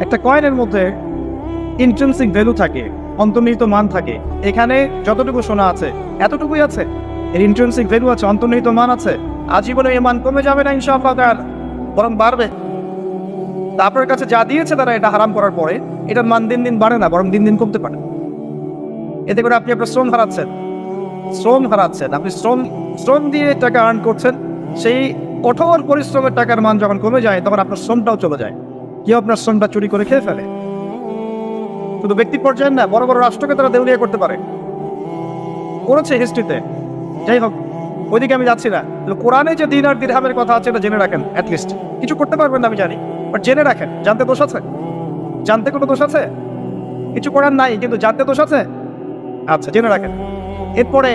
একটা কয়েনের মধ্যে ইন্ট্রিনসিক ভ্যালু থাকে, অন্তর্নিহিত মান থাকে। এখানে যতটুকু সোনা আছে এতটুকুই আছে, এর ইন্ট্রিনসিক ভ্যালু আছে, অন্তর্নিহিত মান আছে। আজীবনে এই মান কমে যাবে না ইনশাআল্লাহ তাআলা, বরং বাড়বে। আপনার কাছে যা দিয়েছে তারা এটা হারাম করার পরে এটার মান দিন দিন বাড়ে না, বরং দিন দিন কমতে পারে। এতে করে আপনি আপনার শ্রম হারাচ্ছেন। আপনি শ্রম দিয়ে টাকা আর্ন করছেন, সেই কঠোর পরিশ্রমের টাকার মান যখন কমে যায় তখন আপনার শ্রমটাও চলে যায়। কেউ আপনার শ্রমটা চুরি করে খেয়ে ফেলে। শুধু ব্যক্তি পর্যায়ে না, বড় বড় রাষ্ট্রকে তারা দেউলিয়া করতে পারে, করেছে হিস্ট্রিতে। যাই হোক, ওইদিকে আমি যাচ্ছি না। কোরআনে যে দিনার দিরহামের কথা আছে এটা জেনে রাখেন। অ্যাটলিস্ট কিছু করতে পারবেন না আমি জানি, বাট জেনে রাখেন। জানতে দোষ আছে? জানতে কোনো দোষ আছে? কিছু করার নাই, কিন্তু জানতে দোষ আছে? আচ্ছা, জেনে রাখেন। এরপরে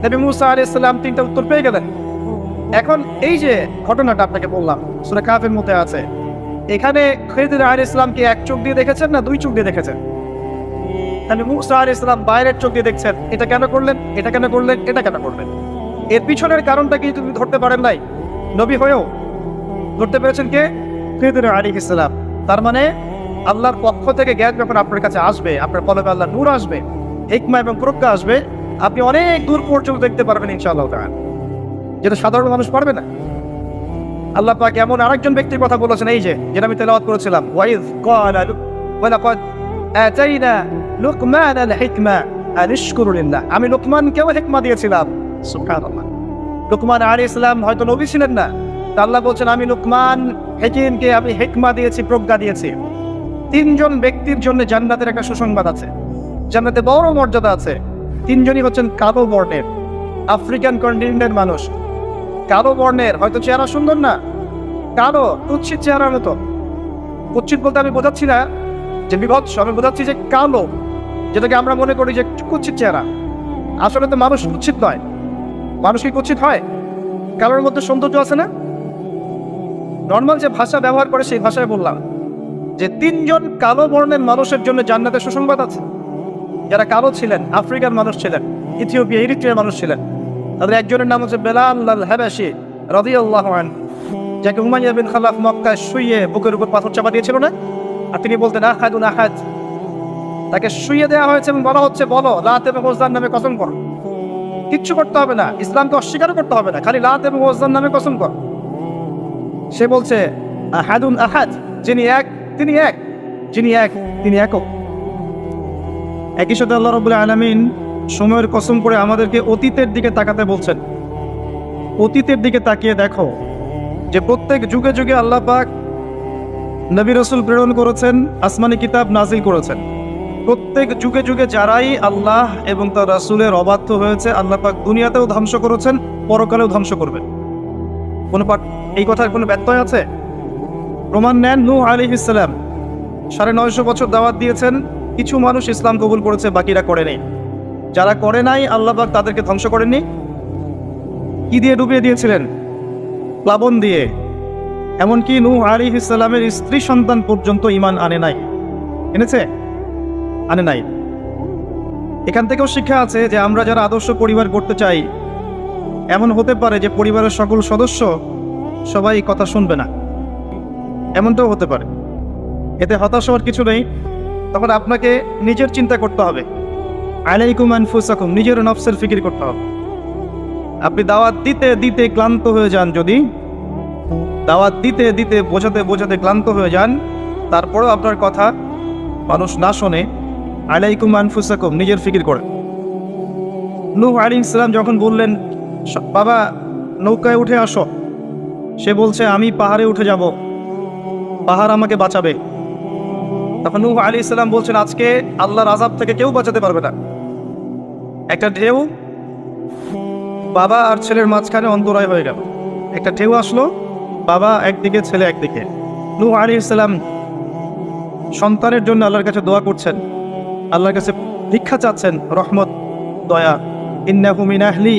নবী মুসা আলাইহিস সালাম 3টা উত্তর পেয়ে গেলেন। এখন এই যে ঘটনাটা আপনাকে বললাম সূরা কাফের মধ্যে আছে, এখানে খিদির আলাইহিস সালামকে এক চোখ দিয়ে দেখেছেন না দুই চোখ দিয়ে দেখেছেন? নবী মুসা আলাইহিস সালাম বাইরের চোখ দিয়ে দেখছেন, এটা কেন করলেন, এটা কেন করলেন, এটা কেন করলেন। এর পিছনের কারণটা কি তুমি ধরতে পারেন নাই? নবী হয়েও ধরতে পেরেছেন কে? খিদির আলাইহিস সালাম। তার মানে আল্লাহর পক্ষ থেকে জ্ঞান যখন আপনার কাছে আসবে, আপনার কলবে আল্লাহর নূর আসবে, হিকমা এবং প্রজ্ঞা আসবে, আপনি অনেক দূর পর্যন্ত দেখতে পারবেন ইনশাআল্লাহ তাআলা, যেটা সাধারণ মানুষ পারবে না। আল্লাহ পাক এমন আরেকজন ব্যক্তির কথা বলেছেন, এই যে যেটা আমি তেলাওয়াত করেছিলাম, ওয়াইজ ক্বালা ওয়ালাকাদ আতাইনা লুকমানাল হিকমা আন ইশকুরু লিল্লাহ। আমি লুকমানকেও হিকমা দিয়েছিলাম। সুবহানাল্লাহ। লুকমান আলাইহিস সালাম হয়তো নবী ছিলেন না, তা আল্লাহ বলছেন আমি লুকমান হাকিমকে আমি হিকমা দিয়েছি, প্রজ্ঞা দিয়েছি। 3 জন ব্যক্তির জন্য জান্নাতের একটা সুসংবাদ আছে, জান্নাতে বড় মর্যাদা আছে। 3 জনই হচ্ছেন কালো বর্ণের, আফ্রিকান কন্টিনেন্টের মানুষ। কালো বর্ণের, হয়তো চেহারা সুন্দর না, কালো কুৎসিত চেহারার মতো। কুৎসিত বলতে আমি বোঝাচ্ছি না যে বিভৎস, আমি বোঝাচ্ছি যে কালো, যেটাকে আমরা মনে করি যে কুৎসিত চেহারা। আসলে তো মানুষ কুৎসিত নয়। মানুষ কি কুৎসিত হয়? কালোর মধ্যে সৌন্দর্য আছে না? নর্মাল যে ভাষা ব্যবহার করে সেই ভাষায় বললাম যে 3 জন কালো বর্ণের মানুষের জন্য জান্নাতের সুসংবাদ আছে। যারা কালো ছিলেন, আফ্রিকার মানুষ ছিলেন, ইথিওপিয়া ইরিট্রিয়ার মানুষ ছিলেন। তাদের একজনের নাম হচ্ছে বেলাল আল হাবাশি রাদিয়াল্লাহু আনহু, যাকে উমাইয়া বিন খালাফ মক্কায় শুইয়ে বুকের উপর পাথর চাপা দিয়েছিল না, আর তিনি বলতেন আহাদুন আহাদ। তাকে শুইয়ে দেওয়া হয়েছে এবং বলা হচ্ছে বলো লাত এবং উজ্জার নামে কসম কর। কিচ্ছু করতে হবে না, ইসলামকে অস্বীকার করতে হবে না, খালি লাত এবং উজ্জার নামে কসম কর। সে বলছে আহাদুন আহাদ, যিনি এক তিনি এক, যিনি এক তিনি একক। একই সাথে আল্লাহ রাব্বুল আলামিন সময়ের কসম করে আমাদেরকে অতীতের দিকে তাকাতে বলছেন। অতীতের দিকে তাকিয়ে দেখো যে প্রত্যেক যুগে যুগে আল্লাহ পাক নবী রাসূল প্রেরণ করেছেন, আসমানি কিতাব নাজিল করেছেন। প্রত্যেক যুগে যুগে যারাই আল্লাহ এবং তার রাসূলের অবাধ্য হয়েছে আল্লাহ পাক দুনিয়াতেও ধ্বংস করেছেন, পরকালেও ধ্বংস করবেন। এই কথার কোনো ব্যত্যয় আছে? প্রমাণ নেন, নূহ আলাইহিস সালাম 950 বছর দাওয়াত দিয়েছেন, কিছু মানুষ ইসলাম কবুল করেছে, বাকিরা করে নেই। যারা করে নাই আল্লাহ পাক তাদেরকে ধ্বংস করেননি। কি দিয়ে ডুবিয়ে দিয়েছিলেন? প্লাবন দিয়ে। এমনকি নূহ আলাইহিস সালামের স্ত্রী সন্তান পর্যন্ত ঈমান আনে নাই। এনেছে? আনে নাই। এখান থেকেও শিক্ষা আছে যে আমরা যারা আদর্শ পরিবার করতে চাই, এমন হতে পারে যে পরিবারের সকল সদস্য সবাই কথা শুনবে না, এমনটাও হতে পারে। এতে হতাশ হওয়ার কিছু নেই। তখন আপনাকে নিজের চিন্তা করতে হবে, আলাইকুম আনফুসাকুম, নিজের নফসের ফিকির করতে হবে। আপনি দাওয়াত দিতে দিতে ক্লান্ত হয়ে যান, যদি দাওয়াত দিতে দিতে বোঝাতে বোঝাতে ক্লান্ত হয়ে যান, তারপরেও আপনার কথা মানুষ না শোনে, আলাইকুম আনফুসাকুম, নিজের ফিকির করে। নূহ আলাইহিস সালাম যখন বললেন বাবা নৌকায় উঠে আসো। সে বলছে আমি পাহাড়ে উঠে যাব, পাহাড় আমাকে বাঁচাবে। তখন নূহ আলাইহিস সালাম বলছেন আজকে আল্লাহর আযাব থেকে কেউ বাঁচাতে পারবে না। একটা ঢেউ বাবা আর ছেলের মাঝখানে অন্তরায় হয়ে গেল। একটা ঢেউ আসলো, বাবা একদিকে ছেলে একদিকে। নূহ আলাইহিস সালাম সন্তানের জন্য আল্লাহর কাছে দোয়া করছেন, আল্লাহর কাছে ভিক্ষা চাচ্ছেন রহমত, দয়া। ইন্নাহু মিন আহলি,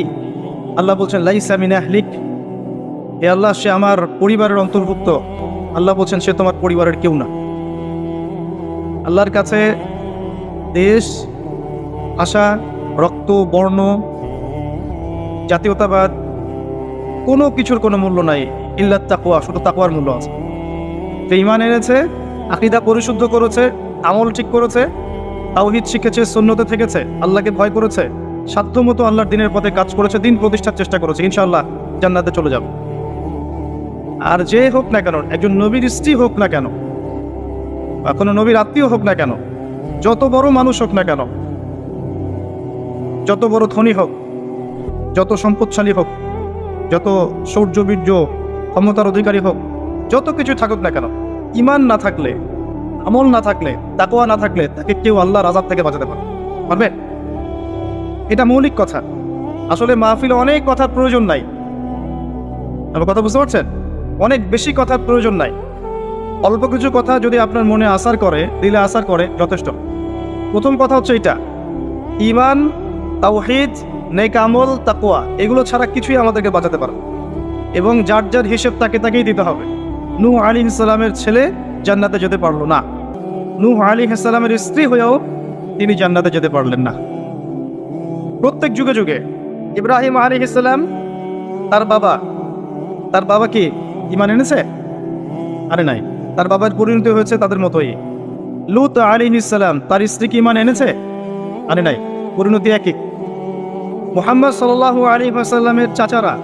আল্লাহ বলছেন লাইসা মিন আহলিক, হে আল্লাহ সে আমার পরিবারের অন্তর্ভুক্ত। আল্লাহ বলছেন সে তোমার পরিবারের কেউ না। আল্লাহর কাছে দেশ, আশা, রক্ত, বর্ণ, জাতীয়তাবাদ কোনো কিছুর কোনো মূল্য নাই, ইল্লাত তাকওয়া, শুধু তাকওয়ার মূল্য আছে। যে ঈমান এনেছে, আকীদা পরিশুদ্ধ করেছে, আমল ঠিক করেছে, তাওহীদ শিখেছে, সুন্নতে থেকেছে, আল্লাহকে ভয় করেছে, সাধ্যমতো আল্লাহর দিনের পথে কাজ করেছে, দিন প্রতিষ্ঠার চেষ্টা করেছে, ইনশাআল্লাহ জান্নাতে চলে যাবে। আর যে হোক না কেন, একজন নবীর স্ত্রী হোক না কেন, বা কোনো নবীর আত্মীয় হোক না কেন, যত বড় মানুষ হোক না কেন, যত বড় ধনী হোক, যত সম্পদশালী হোক, যত শৌর্যবীর্য ক্ষমতার অধিকারী হোক, যত কিছু থাকুক না কেন, ঈমান না থাকলে, আমল না থাকলে, তাকওয়া না থাকলে তাকে কেউ আল্লাহর আযাব থেকে বাঁচাতে পারবে? এটা মৌলিক কথা। আসলে মাহফিলে অনেক কথার প্রয়োজন নাই। আমার কথা বুঝতে পারছেন? অনেক বেশি কথার প্রয়োজন নাই। অল্প কিছু কথা যদি আপনার মনে আসার করে, দিলে আসার করে, যথেষ্ট। প্রথম কথা হচ্ছে এটা, ঈমান, তাওহীদ, নেক আমল, তাকওয়া, এগুলো ছাড়া কিছুই আমাদেরকে বাঁচাতে পারে। এবং যার যার হিসেব তাকেই দিতে হবে। নূহ আলাইহিস সালামের ছেলে জান্নাতে যেতে পারলো না, নূহ আলাইহিস সালামের স্ত্রী হয়েও তিনি জান্নাতে যেতে পারলেন না। প্রত্যেক যুগে যুগে ইব্রাহিম আলাইহিস সালাম, তার বাবা কি ঈমান এনেছে? আরে নাই। তার বাবার পরিণতি হয়েছে তাদের মতোই। লূত আলাইহিস সালাম, তার স্ত্রী কি ঈমান এনেছে? আরে নাই, পরিণতি একই। মুহাম্মদ সাল্লাল্লাহু আলাইহি ওয়াসাল্লামের চাচারা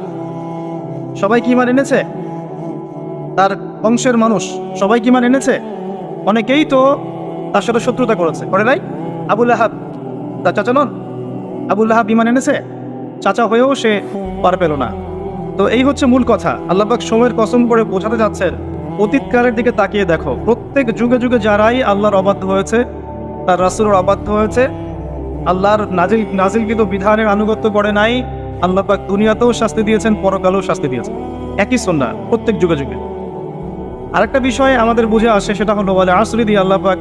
সবাই কি ঈমান এনেছে? তার বংশের মানুষ সবাই কি ঈমান এনেছে? অনেকেই তো তার সাথে শত্রুতা করেছে, করে নাই? আবু লাহাব তার চাচা নন? আবু লাহাব ঈমান এনেছে, চাচা হয়েও সে পার পেল না। তো এই হচ্ছে মূল কথা। আল্লাহ পাক সময়ের কসম করে বোঝাতে যাচ্ছেন, অতীতকালের দিকে তাকিয়ে দেখো, প্রত্যেক যুগে যুগে যারাই আল্লাহর অবাধ্য হয়েছে, তার রাসূলের অবাধ্য হয়েছে, আল্লাহর নাজিলকৃত বিধানের আনুগত্য করে নাই, আল্লাহ পাক দুনিয়াতেও শাস্তি দিয়েছেন, পরকালেও শাস্তি দিয়েছেন। একই সুন্নাহ প্রত্যেক যুগে যুগে। আরেকটা বিষয় আমাদের বুঝে আসে, সেটা হলো ওয়াল আসরি দিয়ে আল্লাহ পাক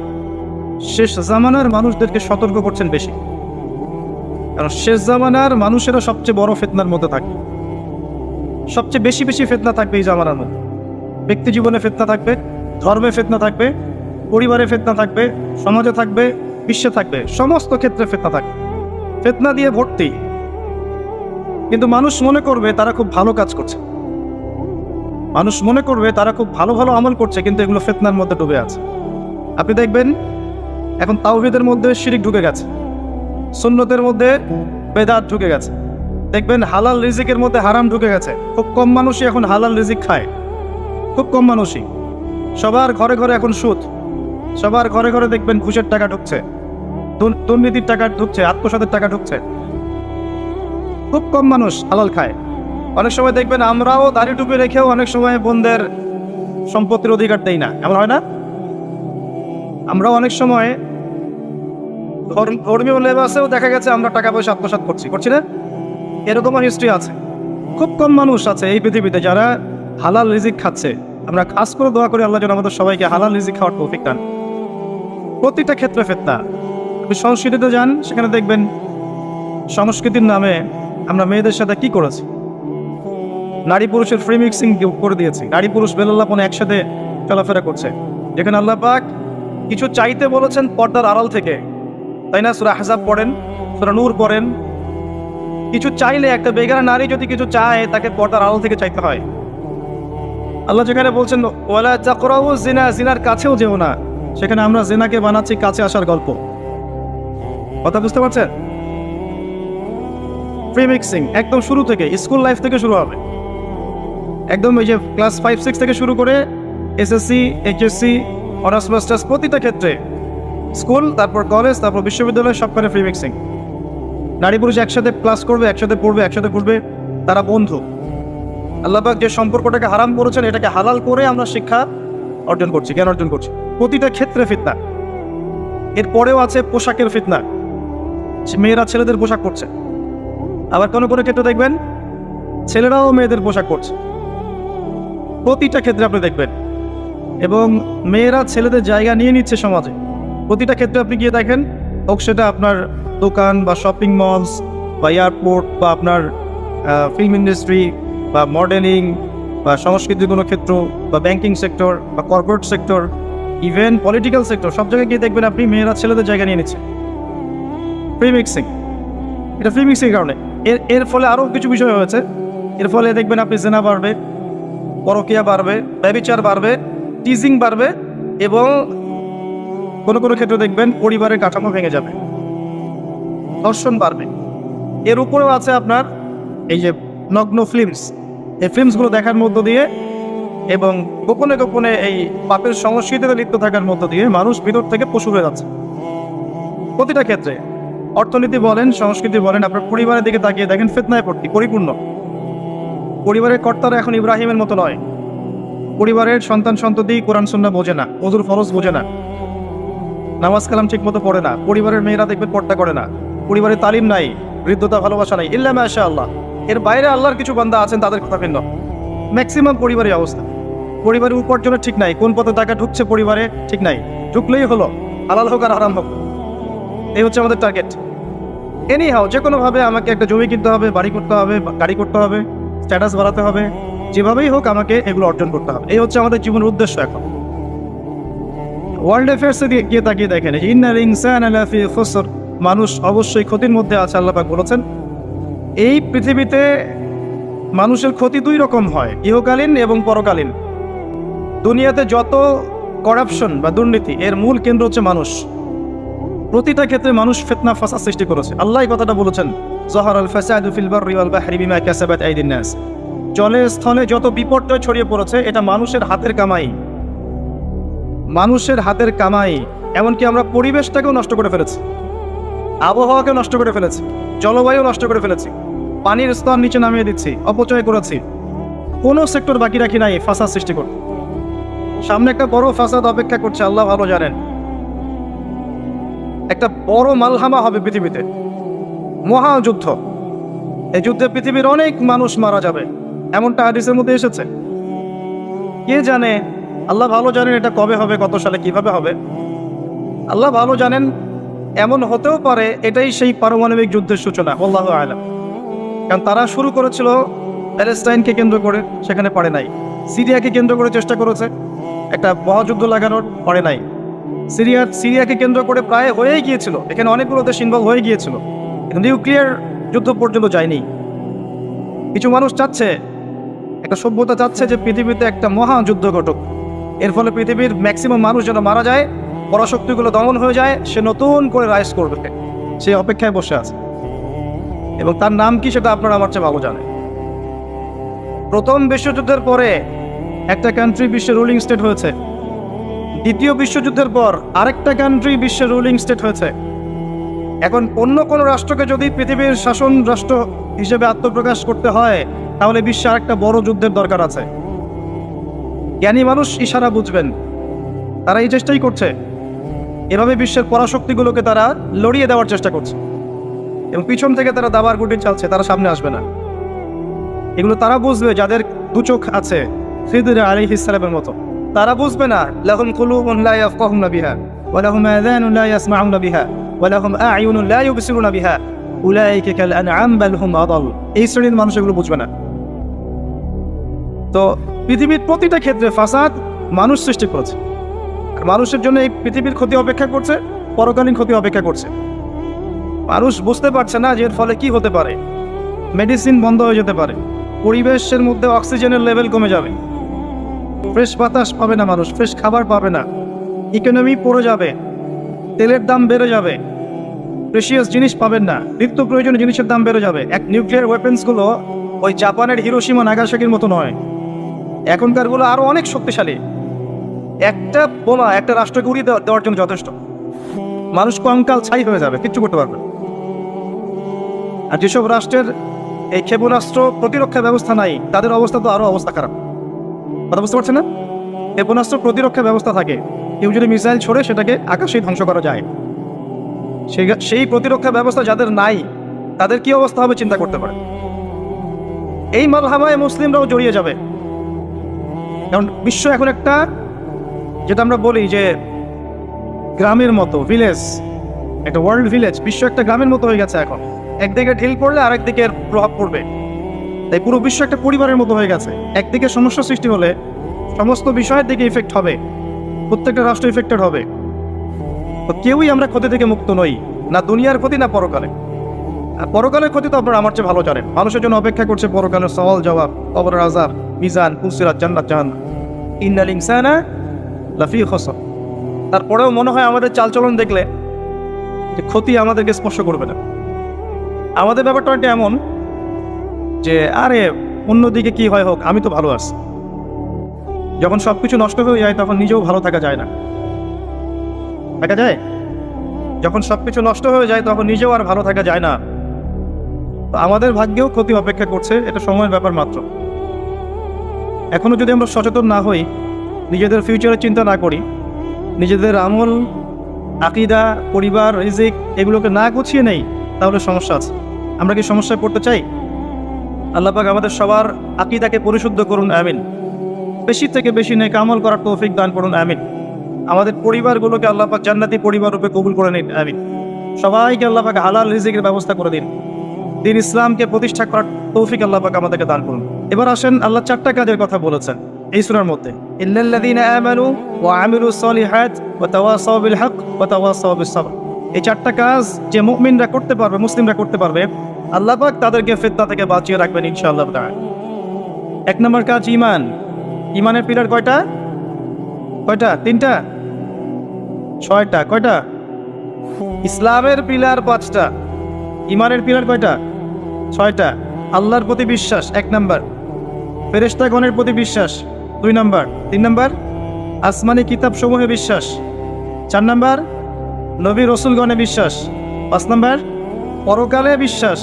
শেষ জামানার মানুষদেরকে সতর্ক করছেন বেশি। কারণ শেষ জামানার মানুষেরা সবচেয়ে বড় ফিতনার মধ্যে থাকে, সবচেয়ে বেশি ফিতনা থাকবে এই জামানার মধ্যে। ব্যক্তি জীবনে ফিতনা থাকবে, ধর্মে ফিতনা থাকবে, পরিবারে ফিতনা থাকবে, সমাজে থাকবে, বিশ্বে থাকবে, সমস্ত ক্ষেত্রে ফিতনা থাকবে। ফিতনা দিয়ে ভর্তি। কিন্তু মানুষ মনে করবে তারা খুব ভালো কাজ করছে, মানুষ মনে করবে তারা খুব ভালো ভালো আমল করছে, কিন্তু এগুলো ফিতনার মধ্যে ডুবে আছে। আপনি দেখবেন এখন তাওহীদের মধ্যে শিরক ঢুকে গেছে, সুন্নতের মধ্যে বেদাত ঢুকে গেছে। দেখবেন হালাল রিজিকের মধ্যে হারাম ঢুকে গেছে। খুব কম মানুষই এখন হালাল রিজিক খায়, খুব কম মানুষই। সবার ঘরে ঘরে এখন সুদ, সবার ঘরে ঘরে দেখবেন ঘুষের টাকা ঢুকছে, দুর্নীতির টাকা ঢুকছে, আত্মসাতের টাকা ঢুকছে। খুব কম মানুষ হালাল খায়। অনেক সময় দেখবেন আমরাও দাড়ি টুপি রেখেও অনেক সময় বোনদের সম্পত্তির অধিকার দেই না, এমন হয় না? আমরাও অনেক সময় ধর্মীয় লেবাসেও দেখা গেছে আমরা টাকা পয়সা আত্মসাৎ করছি না? এরকমও হিস্ট্রি আছে। খুব কম মানুষ আছে এই পৃথিবীতে যারা হালাল রিজিক খাচ্ছে। আমরা খাস করে দোয়া করি আল্লাহ যেন আমাদের সবাইকে হালাল রিজিক খাওয়ার তৌফিক দান। প্রতিটা ক্ষেত্রে ফিতনা। আপনি সংস্কৃতিতে যান, সেখানে দেখবেন সংস্কৃতির নামে আমরা মেয়েদের সাথে কি করেছি, নারী পুরুষের ফ্রি মিক্সিং করে দিয়েছি। নারী পুরুষ বেলাল্লাপনে একসাথে চলাফেরা করছে, যেখানে আল্লাহ পাক কিছু চাইতে বলেছেন পর্দার আড়াল থেকে, তাই না? সূরা আহজাব পড়েন, সূরা নূর পড়েন। কিছু চাইলে, একটা বেগানা নারী যদি কিছু চায়, তাকে পর্দার আড়াল থেকে চাইতে হয়। আল্লাহ যেখানে বলছেন ওয়ালা তাকরাবু জিনা, জিনার কাছেও যেও না, সেখানে আমরা জিনাকে বানাচ্ছি কাছে আসার গল্প। কথা বুঝতে পারছেন? ফ্রি মিক্সিং একদম শুরু থেকে, স্কুল লাইফ থেকে শুরু হবে। একদম এই যে ক্লাস 5-6 থেকে শুরু করে এসএসসি, এইচএসসি, অনার্স মাস্টার্স, প্রতিটা ক্ষেত্রে, স্কুল, তারপর কলেজ, তারপর বিশ্ববিদ্যালয়, সবখানে ফ্রি মিক্সিং। নারী পুরুষ একসাথে ক্লাস করবে, একসাথে পড়বে, একসাথে ঘুরবে, তারা বন্ধু। আল্লাহ পাক যে সম্পর্কটাকে হারাম করেছেন এটাকে হালাল করে আমরা শিক্ষা অর্জন করছি, জ্ঞান অর্জন করছি। প্রতিটা ক্ষেত্রে ফিতনা। এরপরেও আছে পোশাকের ফিতনা, মেয়েরা ছেলেদের পোশাক পরছে, আবার কোনো কোনো ক্ষেত্রে দেখবেন ছেলেরাও মেয়েদের পোশাক পরছে। প্রতিটা ক্ষেত্রে আপনি দেখবেন, এবং মেয়েরা ছেলেদের জায়গা নিয়ে নিচ্ছে সমাজে। প্রতিটা ক্ষেত্রে আপনি গিয়ে দেখেন, হোক সেটা আপনার দোকান বা শপিং মলস বা এয়ারপোর্ট বা আপনার ফিল্ম ইন্ডাস্ট্রি বা মডেলিং বা সংস্কৃতির কোনো ক্ষেত্র বা ব্যাংকিং সেক্টর বা corporate sector, even political sector, সব জায়গায় গিয়ে দেখবেন আপনি মেয়েরা ছেলেদের জায়গা নিয়ে নিচ্ছে। ফ্রি মিক্সিং, এটা ফ্রি মিক্সিংয়ের কারণে। এর ফলে আরও কিছু বিষয় হয়েছে। এর ফলে দেখবেন আপনি জেনা বাড়বে, পরকীয়া বাড়বে, ব্যভিচার বাড়বে, টিজিং বাড়বে, এবং কোনো কোনো ক্ষেত্রে দেখবেন পরিবারের কাঠামো ভেঙে যাবে, ধর্ষণ বাড়বে। এর উপরেও আছে আপনার এই যে নগ্ন ফিল্মস, এই ফিল্মসগুলো দেখার মধ্য দিয়ে এবং গোপনে গোপনে এই পাপের সংস্কৃতিতে লিপ্ত থাকার মধ্য দিয়ে মানুষ ভিতর থেকে পশু হয়ে যাচ্ছে। প্রতিটা ক্ষেত্রে, অর্থনীতি বলেন, সংস্কৃতি বলেন, আপনার পরিবারের দিকে তাকিয়ে দেখেন ফিতনায় পরিপূর্ণ। পরিবারের কর্তারা এখন ইব্রাহিমের মতো নয়। পরিবারের সন্তান সন্ততি কোরআন সুন্নাহ বোঝে না, ওযুর ফরজ বোঝে না, নামাজ কালাম ঠিক মতো পড়ে না। পরিবারের মেয়েরা দেখবেন পর্দা করে না। পরিবারের তালিম নাই, হৃদ্যতা ভালোবাসা নাই, ইল্লা মাশাআল্লাহ। এর বাইরে আল্লাহর কিছু বান্দা আছেন, তাদের কথা ভিন্ন। ম্যাক্সিমাম পরিবারের অবস্থা, পরিবারের উপার্জনের ঠিক নাই, কোন পথে টাকা ঢুকছে পরিবারে ঠিক নাই, ঢুকলেই হলো, হালাল হোক আর হারাম হোক, এই হচ্ছে আমাদের টার্গেট। এনি হাও, যে কোনোভাবে আমাকে একটা জমি কিনতে হবে, বাড়ি করতে হবে, গাড়ি করতে হবে, স্ট্যাটাস বাড়াতে হবে, যেভাবেই হোক আমাকে এগুলো অর্জন করতে হবে। এই হচ্ছে আমাদের জীবনের উদ্দেশ্য। এখন ওয়ার্ল্ড অ্যাফেয়ার্সে গিয়ে তাকিয়ে দেখেন, ইন্নাল ইনসানা লাফি খুসর, মানুষ অবশ্যই ক্ষতির মধ্যে আছে। আল্লাহ পাক বলেছেন এই পৃথিবীতে মানুষের ক্ষতি দুই রকম হয়, ইহকালীন এবং পরকালীন। দুনিয়াতে যত করাপশন বা দুর্নীতি, এর মূল কেন্দ্র হচ্ছে মানুষ। প্রতিটা ক্ষেত্রে মানুষ ফিতনা ফাসাদ সৃষ্টি করেছে। আল্লাহ কথাটা বলেছেন, যাহারাল ফাসাদু ফিল বাররি ওয়াল বাহরি বিমা কাসাবাত আইদিন নাস। জলে স্থলে যত বিপর্যয় ছড়িয়ে পড়েছে এটা মানুষের হাতের কামাই, মানুষের হাতের কামাই। এমনকি আমরা পরিবেশটাকেও নষ্ট করে ফেলেছি, আবহাওয়াকেও নষ্ট করে ফেলেছি, জলবায়ু নষ্ট করে ফেলেছি, পানির স্তর নিচে নামিয়ে দিচ্ছি, অপচয় করেছি। কোনো সেক্টর বাকি রাখি নাই ফাসাদ সৃষ্টি করতে। সামনে একটা বড় ফাসাদ অপেক্ষা করছে, আল্লাহ ভালো জানেন। একটা বড় মালহামা হবে পৃথিবীতে, মহাযুদ্ধ। এই যুদ্ধে পৃথিবীর অনেক মানুষ মারা যাবে, এমনটা হাদিসের মধ্যে এসেছে। কে জানে, আল্লাহ ভালো জানেন এটা কবে হবে, কত সালে, কিভাবে হবে, আল্লাহ ভালো জানেন। এমন হতেও পারে এটাই সেই পারমাণবিক যুদ্ধের সূচনা, আল্লাহু আ'লাম। কারণ তারা শুরু করেছিল প্যালেস্টাইনকে কেন্দ্র করে, সেখানে পারে নাই। সিরিয়াকে কেন্দ্র করে চেষ্টা করেছে একটা মহাযুদ্ধ লাগানোর, পারে নাই। সিরিয়াকে কেন্দ্র করে প্রায় হয়েই গিয়েছিল, এখানে অনেকগুলো দেশ ইনভলভ হয়ে গিয়েছিল, কিন্তু নিউক্লিয়ার যুদ্ধ পর্যন্ত যায়নি। কিছু মানুষ চাচ্ছে, একটা সভ্যতা চাচ্ছে যে পৃথিবীতে একটা মহাযুদ্ধ ঘটুক, এর ফলে পৃথিবীর ম্যাক্সিমাম মানুষ যেন মারা যায়, পরাশক্তিগুলো দমন হয়ে যায়, সে নতুন করে রাইজ করবে, সে অপেক্ষায় বসে আছে। এবং তার নাম কি সেটা আপনারা আমার চেয়ে ভালো জানেন। প্রথম বিশ্বযুদ্ধের পরে একটা কান্ট্রি বিশ্বের রুলিং স্টেট হয়েছে, দ্বিতীয় বিশ্বযুদ্ধের পর আরেকটা কান্ট্রি বিশ্বের রুলিং স্টেট হয়েছে। এখন অন্য কোনো রাষ্ট্রকে যদি পৃথিবীর শাসন রাষ্ট্র হিসেবে আত্মপ্রকাশ করতে হয়, তাহলে বিশ্বে আরেকটা বড় যুদ্ধের দরকার আছে। জ্ঞানী মানুষ ইশারা বুঝবেন, তারা এই চেষ্টাই করছে। এভাবে বিশ্বের পরাশক্তিগুলোকে তারা লড়িয়ে দেওয়ার চেষ্টা করছে, এবং পিছন থেকে তারা দাবার গুটি চালছে, তারা সামনে আসবে না। এগুলো তারা বুঝবে যাদের দু চোখ আছে, খিদর আলাইহিস সালামের মতো। তারা বুঝবে না, লাহুম কুলুবুন লা ইয়াফকাহুনা বিহা ওয়া লাহুম আযানুন লা ইয়াসমাউনা বিহা ওয়া লাহুম আ'য়ুনুন লা ইউবসিরুনা বিহা উলাইকা কাল আনআম বাল হুম আদাল। এই শ্রেণীর মানুষ এগুলো বুঝবে না। তো পৃথিবীর প্রতিটা ক্ষেত্রে ফাসাদ মানুষ সৃষ্টি করেছে, আর মানুষের জন্য এই পৃথিবীর ক্ষতি অপেক্ষা করছে, পরকালীন ক্ষতি অপেক্ষা করছে। মানুষ বুঝতে পারছে না যে এর ফলে কি হতে পারে। মেডিসিন বন্ধ হয়ে যেতে পারে, পরিবেশের মধ্যে অক্সিজেনের লেভেল কমে যাবে, ফ্রেশ বাতাস পাবে না মানুষ, ফ্রেশ খাবার পাবে না, ইকোনমি পড়ে যাবে, তেলের দাম বেড়ে যাবে, প্রেশিয়াস জিনিস পাবেন না, নিত্য প্রয়োজনীয় জিনিসের দাম বেড়ে যাবে। এক নিউক্লিয়ার ওয়েপেন্সগুলো ওই জাপানের হিরোশিমা নাগাসাকির মতো নয়, এখনকারগুলো আরও অনেক শক্তিশালী। একটা বোমা একটা রাষ্ট্রকে উড়িয়ে দেওয়ার জন্য যথেষ্ট, মানুষ কঙ্কাল ছাই হয়ে যাবে, কিচ্ছু করতে পারবে না। আর যেসব রাষ্ট্রের এই ক্ষেপণাস্ত্র প্রতিরক্ষা ব্যবস্থা নাই, তাদের অবস্থা তো আরও অবস্থা খারাপ। কথা বুঝতে পারছেন না? ক্ষেপণাস্ত্র প্রতিরক্ষা ব্যবস্থা থাকে, কেউ যদি মিসাইল ছোড়ে সেটাকে আকাশেই ধ্বংস করা যায়। সেই প্রতিরক্ষা ব্যবস্থা যাদের নাই তাদের কি অবস্থা হবে চিন্তা করতে পারে। এই মালহামায় মুসলিমরাও জড়িয়ে যাবে, কারণ বিশ্ব এখন একটা, যেটা আমরা বলি যে গ্রামের মতো, ভিলেজ, একটা ওয়ার্ল্ড ভিলেজ, বিশ্ব একটা গ্রামের মতো হয়ে গেছে এখন। একদিকে ঢিল পড়লে আরেক দিকের প্রভাব পড়বে, তাই পুরো বিশ্ব একটা পরিবারের মতো হয়ে গেছে। একদিকে সমস্যা সৃষ্টি হলে সমস্ত বিষয়ের দিকে ইফেক্ট হবে, প্রত্যেকটা রাষ্ট্র ইফেক্টেড হবে। তো কেউই আমরা ক্ষতি থেকে মুক্ত নই, না দুনিয়ার ক্ষতি না পরকালে। পরকালের ক্ষতি তো আপনারা আমার চেয়ে ভালো জানেন। মানুষের জন্য অপেক্ষা করছে পরকালের সওয়াল জবাব, কবরের আযাব, মিজান, পুলসিরাত, জান্নাত, জাহান্নাম। ইন্নাল ইনসানা লাফি খুসর। তারপরেও মনে হয় আমাদের চালচলন দেখলে যে ক্ষতি আমাদেরকে স্পর্শ করবে না। আমাদের ব্যাপারটা একটা এমন যে আরে অন্যদিকে কি হয় হোক, আমি তো ভালো আছি। যখন সবকিছু নষ্ট হয়ে যায় তখন নিজেও ভালো থাকা যায় না, দেখা যায়? যখন সবকিছু নষ্ট হয়ে যায় তখন নিজেও আর ভালো থাকা যায় না। তো আমাদের ভাগ্যেও ক্ষতি অপেক্ষা করছে, এটা সময়ের ব্যাপার মাত্র। এখনো যদি আমরা সচেতন না হই, নিজেদের ফিউচারের চিন্তা না করি, নিজেদের আমল, আকীদা, পরিবার, রিজিক এগুলোকে না গুছিয়ে নেই, তাহলে সমস্যা আছে। আমরা কি সমস্যায় পড়তে চাই? আল্লাহ পাক আমাদের সবার আকীদাকে পরিশুদ্ধ করুন, আমিন। বেশি থেকে বেশি নেক আমল করার তৌফিক দান করুন, আমিন। আমাদের পরিবারগুলোকে আল্লাহ পাক জান্নাতি পরিবার রূপে কবুল করে নিন, আমিন। সবাইকে আল্লাহ পাক হালাল রিজিকের ব্যবস্থা করে দিন। দিন ইসলামকে প্রতিষ্ঠা করার তৌফিক আল্লাহ পাক আমাদেরকে দান করুন। এবার আসেন, আল্লাহ 4টা কাজের কথা বলেছেন এই সূরার মধ্যে। ইল্লাল্লাযীনা আমানু ওয়া আমিলুস সলিহাত ওয়া তাওয়াসাউ বিল হক ওয়া তাওয়াসাউ বিস সাবর। এই 4টা কাজ যে মুমিনরা করতে পারবে, মুসলিমরা করতে পারবে, আল্লাহ পাক তাদেরকে ফিতনা থেকে বাঁচিয়ে রাখবেন ইনশাআল্লাহ তাআলা। 1 নম্বর কাজ ঈমান। ঈমানের পিলার কয়টা? 3টা? 6টা? কয়টা? ইসলামের পিলার 5টা, ঈমানের পিলার কয়টা? 6টা। আল্লাহর প্রতি বিশ্বাস 1 নম্বর, ফেরেশতাগণের প্রতি বিশ্বাস 2 নম্বর, 3 নম্বর আসমানি কিতাব সমূহে বিশ্বাস, 4 নম্বর নবী রসুলগণে বিশ্বাস, 5 নম্বর পরকালে বিশ্বাস,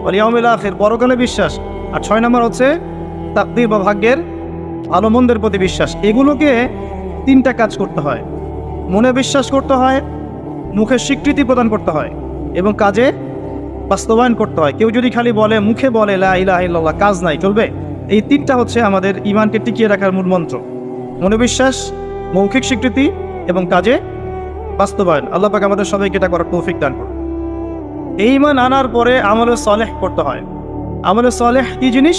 ওয়াল ইয়াউমিল আখির, পরকালে বিশ্বাস, আর 6 নম্বর হচ্ছে তাকদীর বা ভাগ্যের ভালো মন্দের প্রতি বিশ্বাস। এগুলোকে 3টা কাজ করতে হয়। মনে বিশ্বাস করতে হয়, মুখে স্বীকৃতি প্রদান করতে হয়, এবং কাজে বাস্তবায়ন করতে হয়। কেউ যদি খালি বলে, মুখে বলে লা ইলাহা ইল্লাল্লাহ, কাজ নাই, চলবে? এই 3টা হচ্ছে আমাদের ঈমানকে টিকিয়ে রাখার মূল মন্ত্র। মনে বিশ্বাস, মৌখিক স্বীকৃতি এবং কাজে বাস্তবায়ন। আল্লাহ পাক আমাদের সবাইকে এটা করার তৌফিক দান করুন। এই ঈমান আনার পরে আমলে সালেহ করতে হয়। আমলে সালেহ কি জিনিস?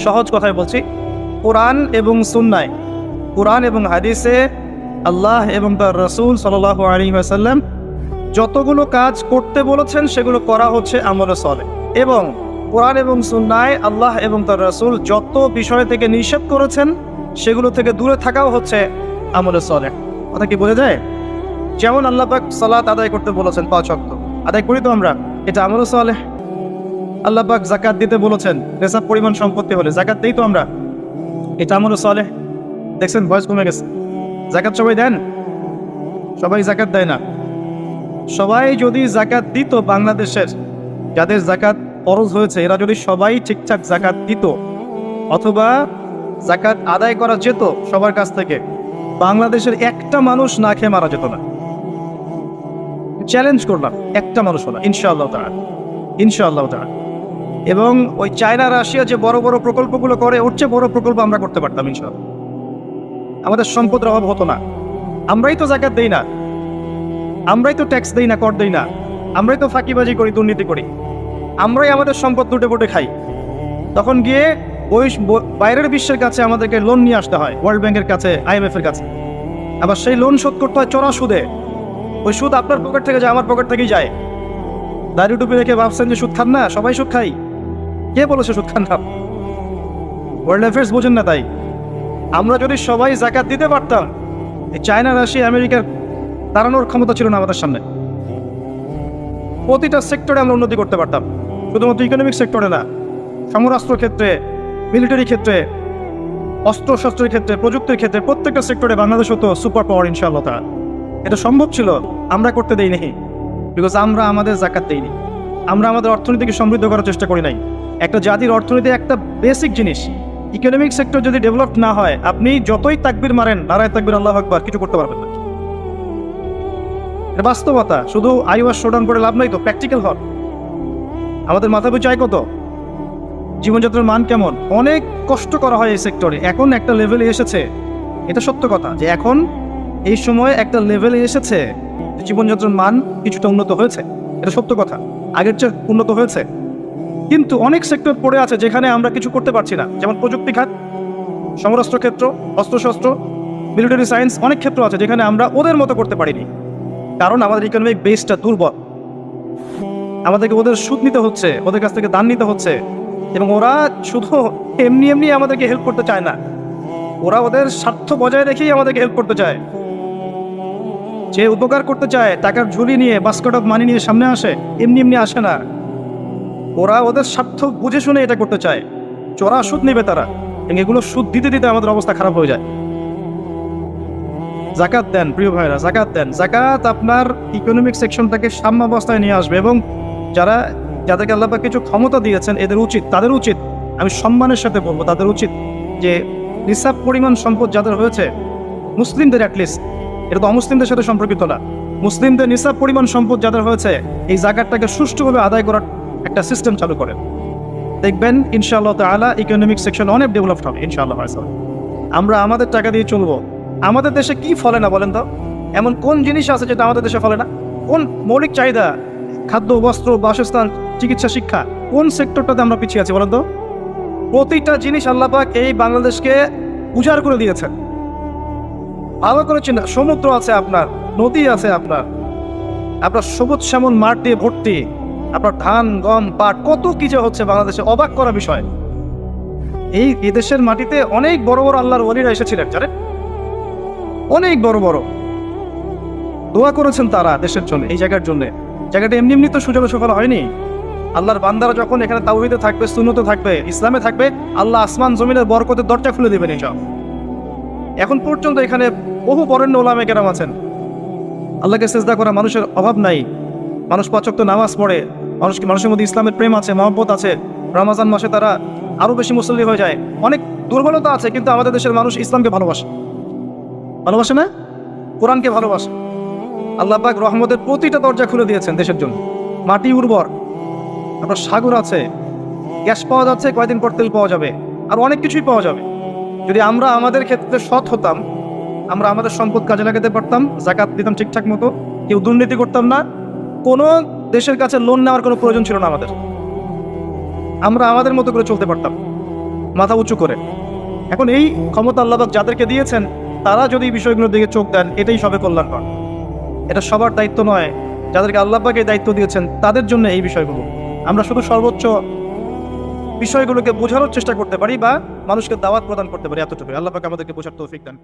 সহজ কথায় বলছি, কোরআন এবং সুন্নায়, কোরআন এবং হাদিসে আল্লাহ এবং তার রাসূল সাল্লাল্লাহু আলাইহি ওয়াসাল্লাম যতগুলো কাজ করতে বলেছেন সেগুলো করা হচ্ছে আমলে সালেহ। এবং কোরআন এবং সুন্নায় আল্লাহ এবং তার রাসূল যত বিষয় থেকে নিষেধ করেছেন সেগুলো থেকে দূরে থাকাও হচ্ছে আমলে সালেহ। কথা কি বোঝা যায়? যেমন আল্লাহ পাক সালাত আদায় করতে বলেছেন, 5 ওয়াক্ত আদায় করি তো আমরা, এটা আমলে সালেহ। আল্লাহ পাক যাকাত দিতে বলেছেন, নেশাব পরিমাণ সম্পত্তি হলে যাকাত দেই তো আমরা, এটা আমলে সালেহ। দেখছেন ভয়েস কমে গেছে। যাকাত সবাই দেন? সবাই যাকাত দেয় না। সবাই যদি যাকাত দিত, বাংলাদেশের যাদের যাকাত ফরজ হয়েছে এরা যদি সবাই ঠিকঠাক যাকাত দিত, অথবা যাকাত আদায় করা যেত সবার কাছ থেকে, বাংলাদেশের একটা মানুষ না খেয়ে মারা যেত না। চ্যালেঞ্জ করলাম, একটা মানুষ হলো ইনশাআল্লাহ তাআলা, ইনশাআল্লাহ তাআলা। এবং ওই চায়না, রাশিয়া যে বড় বড় প্রকল্পগুলো করে, ওর চেয়ে বড় প্রকল্প আমরা করতে পারতাম ইনশাআল্লাহ। আমাদের সম্পদের অভাব হতো না। আমরাই তো যাকাত দেই না, আমরাই তো ট্যাক্স দেই না, কর দেই না, আমরাই তো ফাঁকিবাজি করি, দুর্নীতি করি, আমরাই আমাদের সম্পদ লুটে পুটে খাই। তখন গিয়ে ওই বাইরের বিশ্বের কাছে আমাদেরকে লোন নিয়ে আসতে হয়, ওয়ার্ল্ড ব্যাংকের কাছে, IMF এর কাছে। আবার সেই লোন শোধ করতে হয় চড়া সুদে। ওই সুদ আপনার পকেট থেকে যায়, আমার পকেট থেকেই যায়। দাড়ি টুপি রেখে ভাবছেন যে সুদ খান না? সবাই সুদ খাই। কে বলেছে সুদ খান না? ওয়ার্ল্ড অ্যাফেয়ার্স বোঝেন না তাই। আমরা যদি সবাই যাকাত দিতে পারতাম, এই চায়না, রাশিয়া, আমেরিকার দাঁড়ানোর ক্ষমতা ছিল না আমাদের সামনে। প্রতিটা সেক্টরে আমরা উন্নতি করতে পারতাম, শুধুমাত্র ইকোনমিক সেক্টরে না, সমরাস্ত্র ক্ষেত্রে, মিলিটারি ক্ষেত্রে, অস্ত্রশস্ত্রের ক্ষেত্রে, প্রযুক্তির ক্ষেত্রে, প্রত্যেকটা সেক্টরে বাংলাদেশ হতো সুপার পাওয়ার ইনশাআল্লাহ তাআলা। এটা সম্ভব ছিল, আমরা করতে দেইনি, বিকজ আমরা আমাদের যাকাত দেইনি, আমরা আমাদের অর্থনীতিকে সমৃদ্ধ করার চেষ্টা করি নাই। একটা জাতির অর্থনীতি একটা বেসিক জিনিস। ইকোনমিক সেক্টর যদি ডেভেলপ না হয়, আপনি যতই তাকবির মারেন, নারায় তাকবির আল্লাহু আকবার, কিছু করতে পারবেন না। এটা বাস্তবতা। শুধু আইওয়াস শোডাউন করে লাভ নাই তো, প্র্যাকটিক্যাল হন। আমাদের মাথা পিছু আয় কত, জীবনযাত্রার মান কেমন, অনেক কষ্ট করা হয় এই সেক্টরে। এখন একটা লেভেলে এসেছে, এটা সত্য কথা, যে এখন এই সময় একটা লেভেলে এসেছে জীবনযাত্রার মান কিছুটা উন্নত হয়েছে, এটা সত্য কথা, আগের চেয়ে উন্নত হয়েছে। কিন্তু অনেক সেক্টর পড়ে আছে যেখানে আমরা কিছু করতে পারছি না, যেমন প্রযুক্তি খাত, সমরাস্ত্র ক্ষেত্র, অস্ত্রশস্ত্র, মিলিটারি সায়েন্স, অনেক ক্ষেত্র আছে যেখানে আমরা ওদের মতো করতে পারিনি, কারণ আমাদের ইকোনমিক বেসটা দুর্বল। আমাদেরকে ওদের সুদ নিতে হচ্ছে, ওদের কাছ থেকে দান নিতে হচ্ছে, এবং ওরা শুধু এমনি এমনি আমাদেরকে হেল্প করতে চায় না, ওরা ওদের স্বার্থ বজায় রেখেই আমাদেরকে হেল্প করতে চায়। যে উপকার করতে চায় টাকার ঝুলি নিয়ে, বাস্কেট অফ মানি নিয়ে সামনে আসে, এমনি এমনি আসে না। ওরা ওদের স্বার্থ বুঝে শুনে এটা করতে চায়। চোরা সুদ নেবে তারা, এবং এগুলো সুদ দিতে দিতে আমাদের অবস্থা খারাপ হয়ে যায়। জাকাত দেন প্রিয় ভাইরা, জাকাত দেন। জাকাত আপনার ইকোনমিক সেকশনটাকে সাম্যাবস্থায় নিয়ে আসবে, এবং যাদেরকে আল্লাহ পাক কিছু ক্ষমতা দিয়েছেন, তাদের উচিত, আমি সম্মানের সাথে বলবো, তাদের উচিত যে নিসাব পরিমাণ সম্পদ যাদের হয়েছে, মুসলিমদের অ্যাটলিস্ট, এটা তো অমুসলিমদের সাথে সম্পর্কিত না, মুসলিমদের নিসাব পরিমাণ সম্পদ যাদের হয়েছে, এই জাকাতটাকে সুষ্ঠুভাবে আদায় করার একটা সিস্টেম চালু করেন। দেখবেন ইনশাআল্লাহ তাআলা ইকোনমিক সেকশন অনেক ডেভেলপড হবে ইনশাআল্লাহ। আমরা আমাদের টাকা দিয়ে চলবো। আমাদের দেশে কি ফলে না বলেন তো? এমন কোন জিনিস আছে যেটা আমাদের দেশে ফলে না? কোন মৌলিক চাহিদা, খাদ্য, বস্ত্র, বাসস্থান, চিকিৎসা, শিক্ষা, কোন সেক্টরটাতে আমরা পিছিয়ে আছি বলেন তো? প্রতিটা জিনিস আল্লাহ পাক এই বাংলাদেশকে উজাড় করে দিয়েছেন। ভালো করে চিন্তা, সমুদ্র আছে আপনার, নদী আছে আপনার সবুজ শ্যামল মাঠ দিয়ে ভর্তি, আপনার ধান, গম, পাট, কত কিছু হচ্ছে বাংলাদেশে, অবাক করা বিষয়। এই দেশের মাটিতে অনেক বড় বড় আল্লাহর ওলিরা এসেছিলেন, জানেন? অনেক বড় বড় দোয়া করেছেন তারা দেশের জন্য, এই জায়গার জন্য। জায়গাটা এমনি এমনি তো সুযোগ সফল হয়নি। আল্লাহর বান্দারা যখন এখানে তাওহীদে থাকবে, সুন্নতে থাকবে, ইসলামে থাকবে, আল্লাহ আসমান জমিনের বরকতের দরজা খুলে দেবেন ইনশাআল্লাহ। এখন পর্যন্ত এখানে বহু বরেণ্য ওলামা কেরাম আছেন। আল্লাহকে সিজদা করা মানুষের অভাব নাই, মানুষ ৫ ওয়াক্ত নামাজ পড়ে, মানুষের মধ্যে ইসলামের প্রেম আছে, মহব্বত আছে। রমজান মাসে তারা আরো বেশি মুসল্লি হয়ে যায়। অনেক দুর্বলতা আছে, কিন্তু আমাদের দেশের মানুষ ইসলামকে ভালোবাসে না, কোরআনকে ভালোবাসে। আল্লাহ পাক রহমতের প্রতিটা দরজা খুলে দিয়েছেন দেশের জন্য। মাটি উর্বর, আপনার সাগর আছে, গ্যাস পাওয়া যাচ্ছে, কয়েকদিন পর তেল পাওয়া যাবে, আর অনেক কিছুই পাওয়া যাবে। যদি আমরা আমাদের ক্ষেত্রে সৎ হতাম, আমরা আমাদের সম্পদ কাজে লাগাতে পারতাম, জাকাত দিতাম ঠিকঠাক মতো, কেউ দুর্নীতি করতাম না, কোনো দেশের কাছে লোন নেওয়ার কোনো প্রয়োজন ছিল না আমাদের, আমরা আমাদের মতো করে চলতে পারতাম মাথা উঁচু করে। এখন এই ক্ষমতা আল্লাহ পাক যাদেরকে দিয়েছেন, তারা যদি এই বিষয়গুলোর দিকে চোখ দেন, এটাই সবে কল্যাণকর। এটা সবার দায়িত্ব নয়, যাদেরকে আল্লাহ পাক এই দায়িত্ব দিয়েছেন তাদের জন্য এই বিষয়গুলো। আমরা শুধু সর্বোচ্চ বিষয়গুলোকে বোঝানোর চেষ্টা করতে পারি বা মানুষকে দাওয়াত প্রদান করতে পারি, এতটুকু। আল্লাহ পাক আমাদেরকে বোঝার তৌফিক দান।